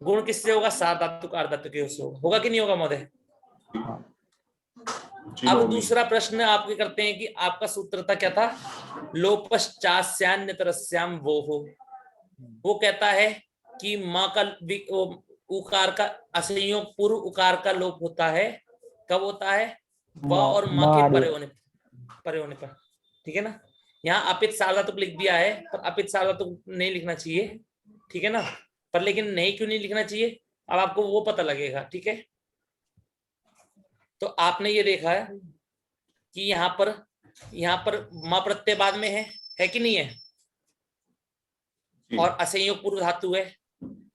गुण किससे होगा? सार्वधातुक अर्धातुक से होगा कि नहीं होगा महोदय? अब दूसरा प्रश्न आपके करते हैं कि आपका सूत्र था क्या था? लोपश्चास्यान्यतरस्याम वो हो। वो कहता है कि माँ का उकार का असंयोग पूर्व उकार का लोप होता है। कब होता है? व और माँ के परे होने पर, ठीक है ना। यहाँ अपित सार्वधातुक लिख दिया है, पर अपित सार्वधातुक नहीं लिखना चाहिए, ठीक है ना। पर लेकिन नहीं क्यों नहीं लिखना चाहिए, अब आपको वो पता लगेगा, ठीक है। तो आपने ये देखा है कि यहाँ पर माँ प्रत्यय बाद में है कि नहीं है, और असंयोग पूर्व धातु है।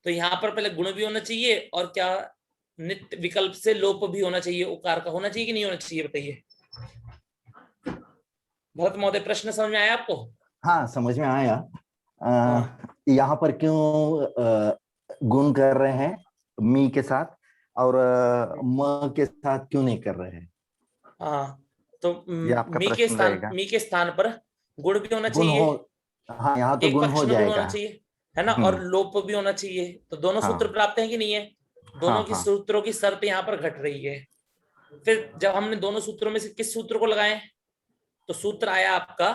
तो यहाँ पर पहले गुण भी होना चाहिए और क्या नित्य विकल्प से लोप भी होना चाहिए, उकार का होना चाहिए कि नहीं होना चाहिए बताइए? भरत महोदय प्रश्न समझ में आया आपको? हाँ समझ में आया। हाँ। यहाँ पर क्यों गुण कर रहे हैं मी के साथ और म के साथ क्यों नहीं कर रहे हैं? हाँ, तो ये आपका प्रश्न रहेगा। मी के स्थान पर गुण भी होना गुण चाहिए, हो, हाँ यहाँ तो एक गुण पक्ष हो में गुण होना जाएगा। चाहिए, है ना, और लोप भी होना चाहिए, तो दोनों हाँ। सूत्र प्राप्त है कि नहीं है? दोनों हाँ, की हाँ। सूत्रों की शर्त यहाँ पर घट रही है। फिर जब हमने दोनों सूत्रों में से किस सूत्र को लगाए, तो सूत्र आया आपका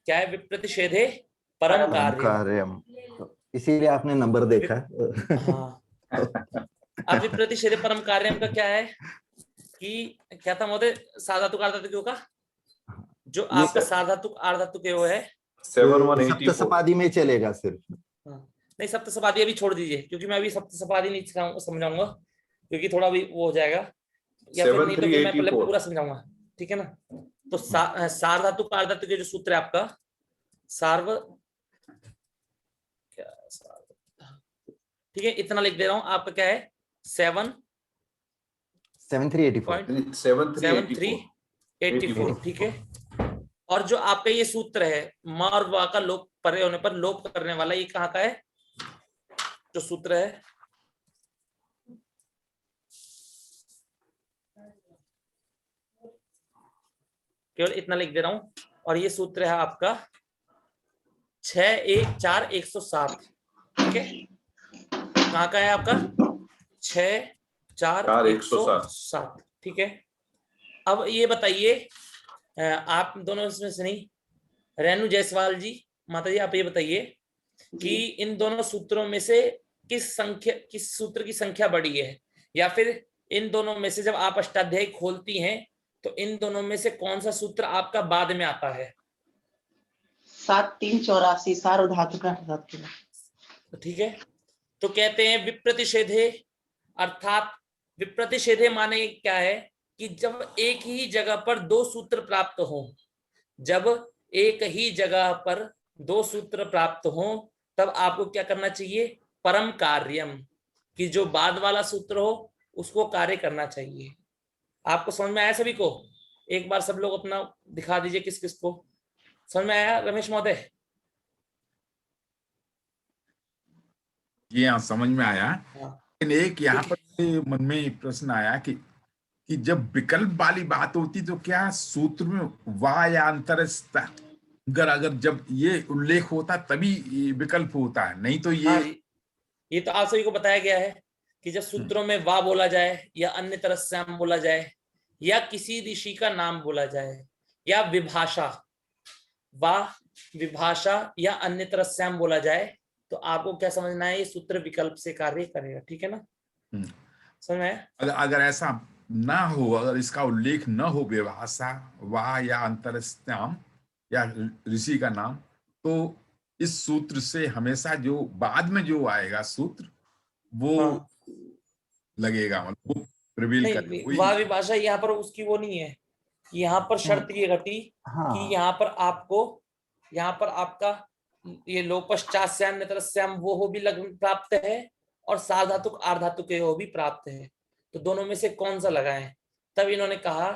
क्या है? विप्रतिषेधे परम कार्य। कार्यम, तो इसीलिए आपने नंबर देखा। हाँ, अब विप्रतिषेधे परम कार्यम का क्या है कि क्या था महोदय? साधातुक आर्धातुक का जो आपका साधातुक आर्धातुक है 7184 सप्तसपादी में चलेगा सिर्फ। नहीं, सप्तसपादी अभी छोड़ दीजिए, क्योंकि मैं अभी सप्तसपादी नहीं समझाऊंगा, क्योंकि थोड़ा भी वो हो जाएगा, या फिर नहीं तो फिर मैं पहले पूरा समझाऊंगा, ठीक है ना। तो सार्वधातुक आर्धातुक के जो सूत्र है आपका ठीक है, इतना लिख दे रहा हूं, आपका क्या है? 7384, ठीक है। और जो आपका ये सूत्र है म और वा का लोप परे होने पर लोप करने वाला, ये कहाँ का है जो सूत्र है? केवल इतना लिख दे रहा हूं, और ये सूत्र है आपका 614-107, ठीक है। कहाँ का है आपका? 64107, ठीक है। अब ये बताइए, आप दोनों इसमें से नहीं, रेणु जायसवाल जी, माता जी, आप ये बताइए कि इन दोनों सूत्रों में से किस सूत्र की संख्या बड़ी है, या फिर इन दोनों में से जब आप अष्टाध्यायी खोलती हैं तो इन दोनों में से कौन सा सूत्र आपका बाद में आता है? 7384 सार्वधातुक आर्धातुक, ठीक है। तो कहते हैं विप्रतिषेधे, अर्थात विप्रतिषेधे माने क्या है कि जब एक ही जगह पर दो सूत्र प्राप्त हो, जब एक ही जगह पर दो सूत्र प्राप्त हो, तब आपको क्या करना चाहिए? परम कार्यम, कि जो बाद वाला सूत्र हो उसको कार्य करना चाहिए। आपको समझ में आया सभी को? एक बार सब लोग अपना दिखा दीजिए किस किस को समझ में आया। रमेश महोदय? ये यहाँ समझ में आया, लेकिन एक यहाँ पर मन में प्रश्न आया कि जब विकल्प वाली बात होती तो क्या सूत्र में वा या अंतरस्थ, अगर जब ये उल्लेख होता तभी ये विकल्प होता है, नहीं तो ये तो आप सभी को बताया गया है कि जब सूत्रों में वा बोला जाए, या अन्य तरह श्याम बोला जाए, या किसी ऋषि का नाम बोला जाए, या विभाषा, वा विभाषा या अन्य तरह श्याम बोला जाए, तो आपको क्या समझना है? ये सूत्र विकल्प से कार्य करेगा, ठीक है ना? समझ में? अगर ऐसा ना हो, अगर इसका उल्लेख न हो विभाषा, वा या अंतरस्याम या ऋषि का नाम, तो इस सूत्र से हमेशा जो बाद में जो सूत्र वो लगेगा, मतलब वो प्रिवील करेगा। वाह विभाषा यहाँ पर उसकी वो नहीं है, यहाँ पर शर्त ये घटी कि यहाँ पर आपका ये लोपश्चास्याम नेत्रस्याम वो हो भी प्राप्त है, और सार्वधातुक आर्धातुक हो भी प्राप्त है, तो दोनों में से कौन सा लगाएं? तब इन्होंने कहा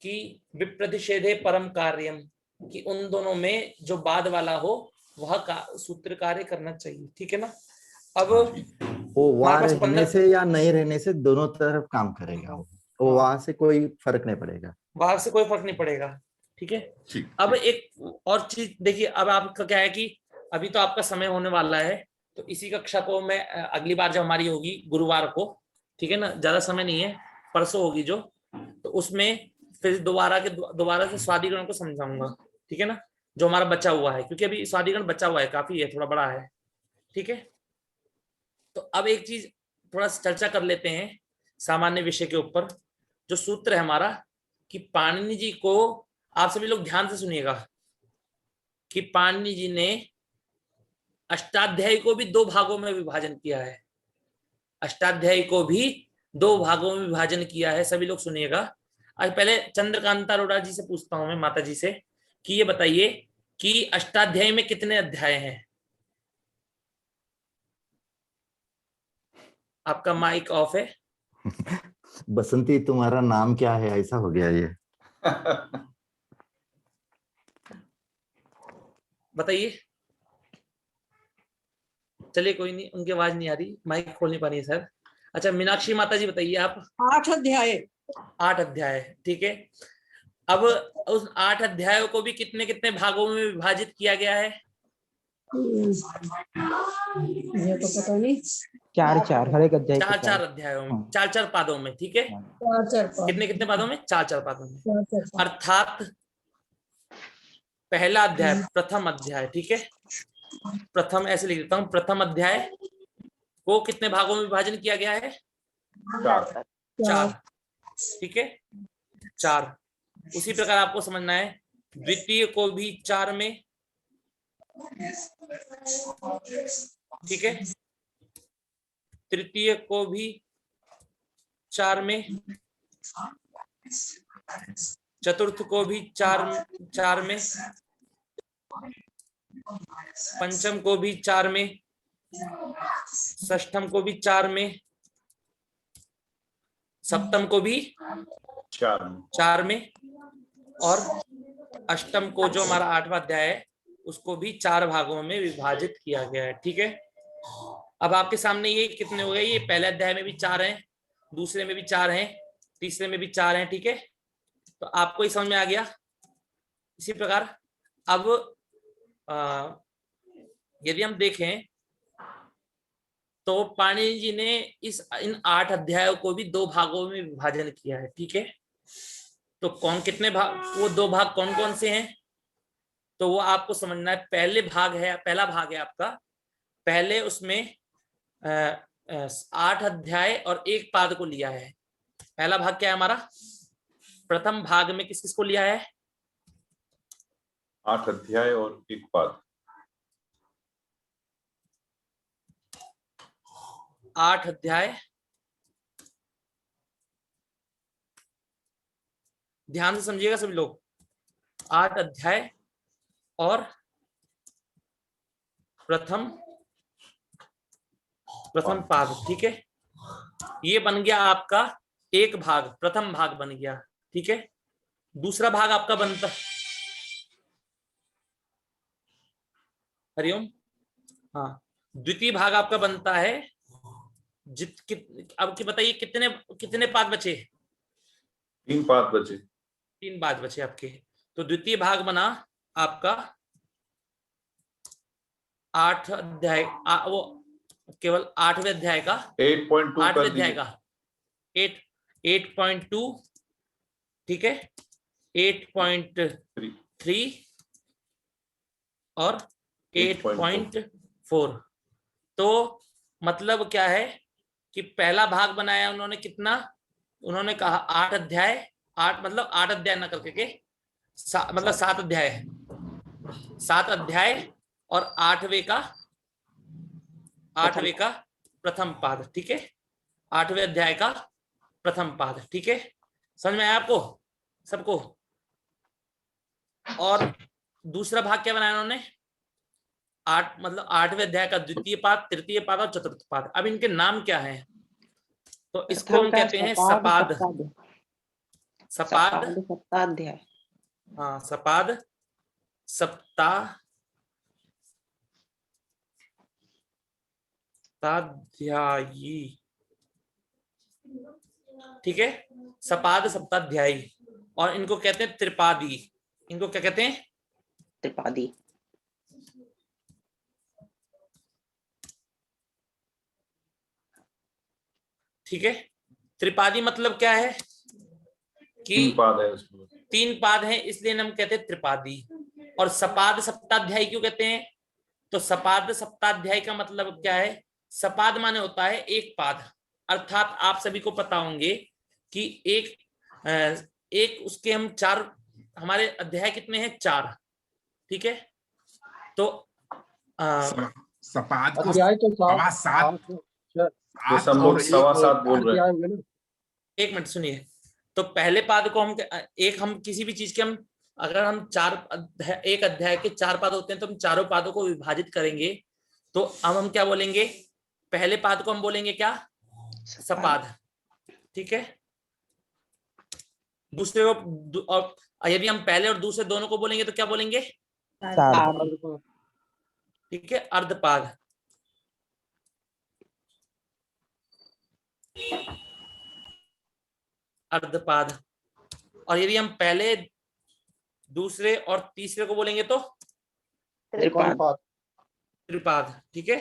कि विप्रतिषेधे परम कार्यम, कि उन दोनों में जो बाद वाला हो वह सूत्र कार्य करना चाहिए, ठीक है ना। अब वो वहां रहने से या नहीं रहने से दोनों तरफ काम करेगा, वो वहां से कोई फर्क नहीं पड़ेगा, वहां से कोई फर्क नहीं पड़ेगा, ठीक है। अब एक और चीज देखिए, अब आपका क्या है कि अभी तो आपका समय होने वाला है, तो इसी कक्षा को मैं अगली बार जब हमारी होगी गुरुवार को, ठीक है ना, ज्यादा समय नहीं है, परसों होगी जो, तो उसमें फिर दोबारा से स्वादिगण को समझाऊंगा, ठीक है ना, जो हमारा बचा हुआ है, क्योंकि अभी स्वादिगण बचा हुआ है, काफी है, थोड़ा बड़ा है, ठीक है। तो अब एक चीज थोड़ा चर्चा कर लेते हैं सामान्य विषय के ऊपर। जो सूत्र है हमारा कि पाणिनि जी को, आप सभी लोग ध्यान से सुनिएगा, कि पाणिनि जी ने अष्टाध्यायी को भी दो भागों में विभाजन किया है, अष्टाध्यायी को भी दो भागों में विभाजन किया है, सभी लोग सुनिएगा। आज पहले चंद्रकांता अरोड़ा जी से पूछता हूं मैं, माता जी से, कि ये बताइए कि अष्टाध्यायी में कितने अध्याय हैं? आपका माइक ऑफ है। बसंती तुम्हारा नाम क्या है, ऐसा हो गया ये। बताइए। चलिए कोई नहीं, उनकी आवाज नहीं आ रही, माइक खोल नहीं पा रही है सर। अच्छा मीनाक्षी माता जी बताइए आप। 8 अध्याय। 8 अध्याय, ठीक है। अब उस 8 अध्यायों को भी कितने कितने भागों में विभाजित किया गया है? ये तो पता नहीं। 4 हर एक अध्याय चार के चार 4। अध्यायों में, हाँ। 4 पादों में, ठीक है। 4 कितने कितने पादों में? 4 पादों में। 4 अर्थात पहला अध्याय, प्रथम अध्याय, ठीक है। प्रथम ऐसे लिख देता हूं, प्रथम अध्याय को कितने भागों में विभाजन किया गया है? 4, ठीक है, 4। उसी प्रकार आपको समझना है द्वितीय को भी 4 में, ठीक है। तृतीय को भी 4 में, चतुर्थ को भी 4 में, पंचम को भी 4 में, षष्ठम को भी 4 में, सप्तम को भी 4 में, और अष्टम को जो हमारा 8वां अध्याय है उसको भी 4 भागों में विभाजित किया गया है, ठीक है। अब आपके सामने ये कितने हो गए? ये पहले अध्याय में भी 4 हैं, दूसरे में भी 4 हैं, तीसरे में भी 4 हैं, ठीक है। तो आपको ही समझ में आ गया। इसी प्रकार अब यदि हम देखें तो पाणिनि जी ने इन 8 अध्यायों को भी 2 भागों में विभाजन किया है, ठीक है। तो कौन कितने भाग, वो 2 भाग कौन कौन से हैं? तो वो आपको समझना है। पहला भाग है आपका, पहले उसमें 8 अध्याय और 1 पाद को लिया है। पहला भाग क्या है हमारा? प्रथम भाग में किस किस को लिया है? 8 अध्याय और 1 पाद। 8 अध्याय, ध्यान से समझिएगा सभी लोग, 8 अध्याय और प्रथम पाद, ठीक है। ये बन गया आपका एक भाग, प्रथम भाग बन गया, ठीक है। दूसरा भाग आपका बनता, हरिओम, हाँ, द्वितीय भाग आपका बनता है अब की बताइए कितने पाद बचे? 3 पाद बचे। 3 पाद बचे आपके। तो द्वितीय भाग बना आपका 8 अध्याय, वो केवल 8वें अध्याय का, 8.2 8वें अध्याय का 8.2, ठीक है, 8.3 और 8.4। तो मतलब क्या है कि पहला भाग बनाया उन्होंने कितना? उन्होंने कहा 8 अध्याय, 8 मतलब 8 अध्याय ना करके के मतलब 7 अध्याय है, 7 अध्याय और 8वें का प्रथम पाद, ठीक है। 8वें अध्याय का प्रथम पाद, ठीक है। समझ में आया आपको सबको? और दूसरा भाग क्या बनाया उन्होंने? 8 मतलब 8वें अध्याय का द्वितीय पाद, तृतीय पाद और चतुर्थ पाद। अब इनके नाम क्या हैं? तो इसको हम कहते हैं सपाद। सप्ताध्याय। हाँ, सपाद, सप्ताध्यायी, ठीक है, सपाद सप्ताध्यायी। और इनको कहते हैं त्रिपादी। इनको क्या कहते हैं? त्रिपादी। ठीक है। त्रिपादी मतलब क्या है कि 3 पाद है उसमें, 3 पाद हैं, इसलिए हम कहते हैं त्रिपादी। और सपाद सप्ताध्यायी क्यों कहते हैं? तो सपाद सप्ताध्यायी का मतलब क्या है? सपाद माने होता है एक पाद, अर्थात आप सभी को पता होंगे कि एक उसके हम 4, हमारे अध्याय कितने हैं? 4, ठीक है। तो सपाद को अध्याय तो 7 जैसे हम लोग 7.25 बोल रहे हैं। एक मिनट सुनिए। तो पहले पाद को हम किसी भी चीज के हम अगर हम एक अध्याय के 4 पाद होते हैं तो हम चारों पादों को विभाजित करेंगे, तो अब हम क्या बोलेंगे, पहले पाद को हम बोलेंगे क्या, सपाद, ठीक है। दूसरे को, और यदि हम पहले और दूसरे दोनों को बोलेंगे तो क्या बोलेंगे, ठीक है, अर्धपाद। अर्धपाद। और यदि हम पहले, दूसरे और तीसरे को बोलेंगे तो त्रिपाद, ठीक है।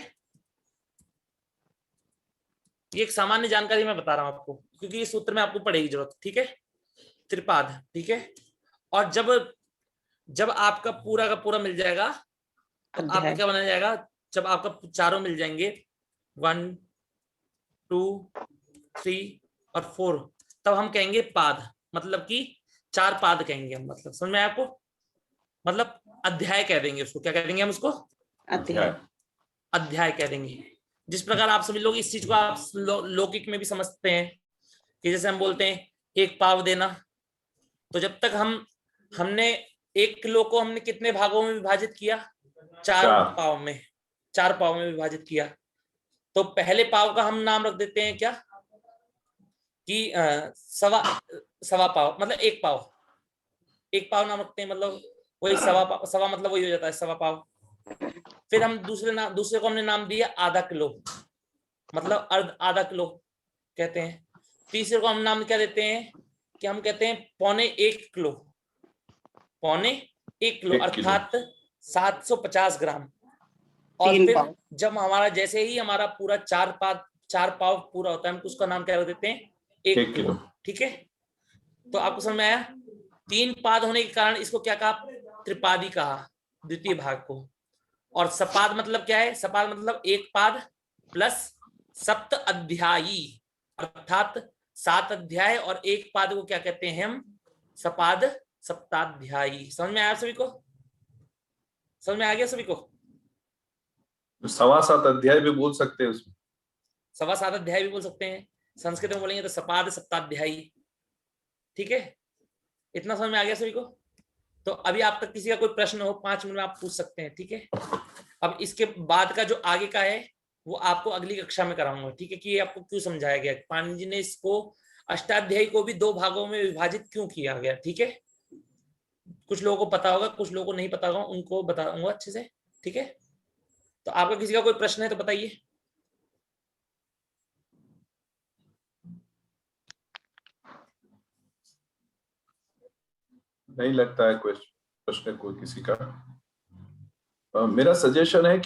ये एक सामान्य जानकारी मैं बता रहा हूं आपको, क्योंकि इस सूत्र में आपको पड़ेगी जरूरत, ठीक है। त्रिपाद, ठीक है। और जब आपका पूरा का पूरा मिल जाएगा तो आपका क्या बना जाएगा, जब आपका चारों मिल जाएंगे 1 2 3 और 4, तब हम कहेंगे पाद, मतलब कि 4 पाद कहेंगे हम, मतलब समझ में आया आपको, मतलब अध्याय कह देंगे उसको, क्या कह देंगे हम उसको, अध्याय कह देंगे। जिस प्रकार आप सभी लोग इस चीज को आप लौकिक में भी समझते हैं कि जैसे हम बोलते हैं 1 पाव देना, तो जब तक हमने 1 किलो को हमने कितने भागों में विभाजित किया, 4 पाव में, 4 पाव में विभाजित किया। तो पहले पाव का हम नाम रख देते हैं क्या, कि सवा पाव, मतलब 1 पाव, 1 पाव नाम रखते हैं, मतलब वही सवा मतलब वही हो जाता है, सवा पाव। फिर हम दूसरे को हमने नाम दिया आधा किलो, मतलब आधा किलो कहते हैं। तीसरे को हम नाम क्या देते हैं, कि हम कहते हैं 1.25 किलो, 1.25 किलो अर्थात 750 ग्राम। और फिर जब हमारा, जैसे ही हमारा पूरा 4 पाव पूरा होता है, हम उसका नाम क्या रख देते हैं, 1 किलो, ठीक है। तो आपको समझ में आया, 3 पाद होने के कारण इसको क्या कहा, त्रिपादी कहा, द्वितीय भाग को। और सपाद मतलब क्या है, सपाद मतलब 1 पाद प्लस सप्त अध्यायी, अर्थात 7 अध्याय और 1 पाद को क्या कहते हैं हम, सपाद सप्ताध्यायी। समझ में आया सभी को, समझ में आ गया सभी को। 7.25 अध्याय भी बोल सकते हैं उसमें, 7.25 अध्याय भी बोल सकते हैं, संस्कृत में बोलेंगे तो सपाद सप्ताध्यायी, ठीक है। इतना समझ में आ गया सभी को। तो अभी आप तक किसी का कोई प्रश्न हो 5 मिनट में आप पूछ सकते हैं, ठीक है। अब इसके बाद का जो आगे का है वो आपको अगली कक्षा में कराऊंगा, ठीक है, कि ये आपको क्यों समझाया गया, पाणिनि जी ने इसको अष्टाध्यायी को भी 2 भागों में विभाजित क्यों किया गया, ठीक है। कुछ लोगों को पता होगा, कुछ लोगों को नहीं पता होगा, उनको बताऊंगा अच्छे से, ठीक है। तो आपका किसी का कोई प्रश्न है तो बताइए। नहीं लगता है कोई प्रश्न कोई किसी का। मेरा सजेशन है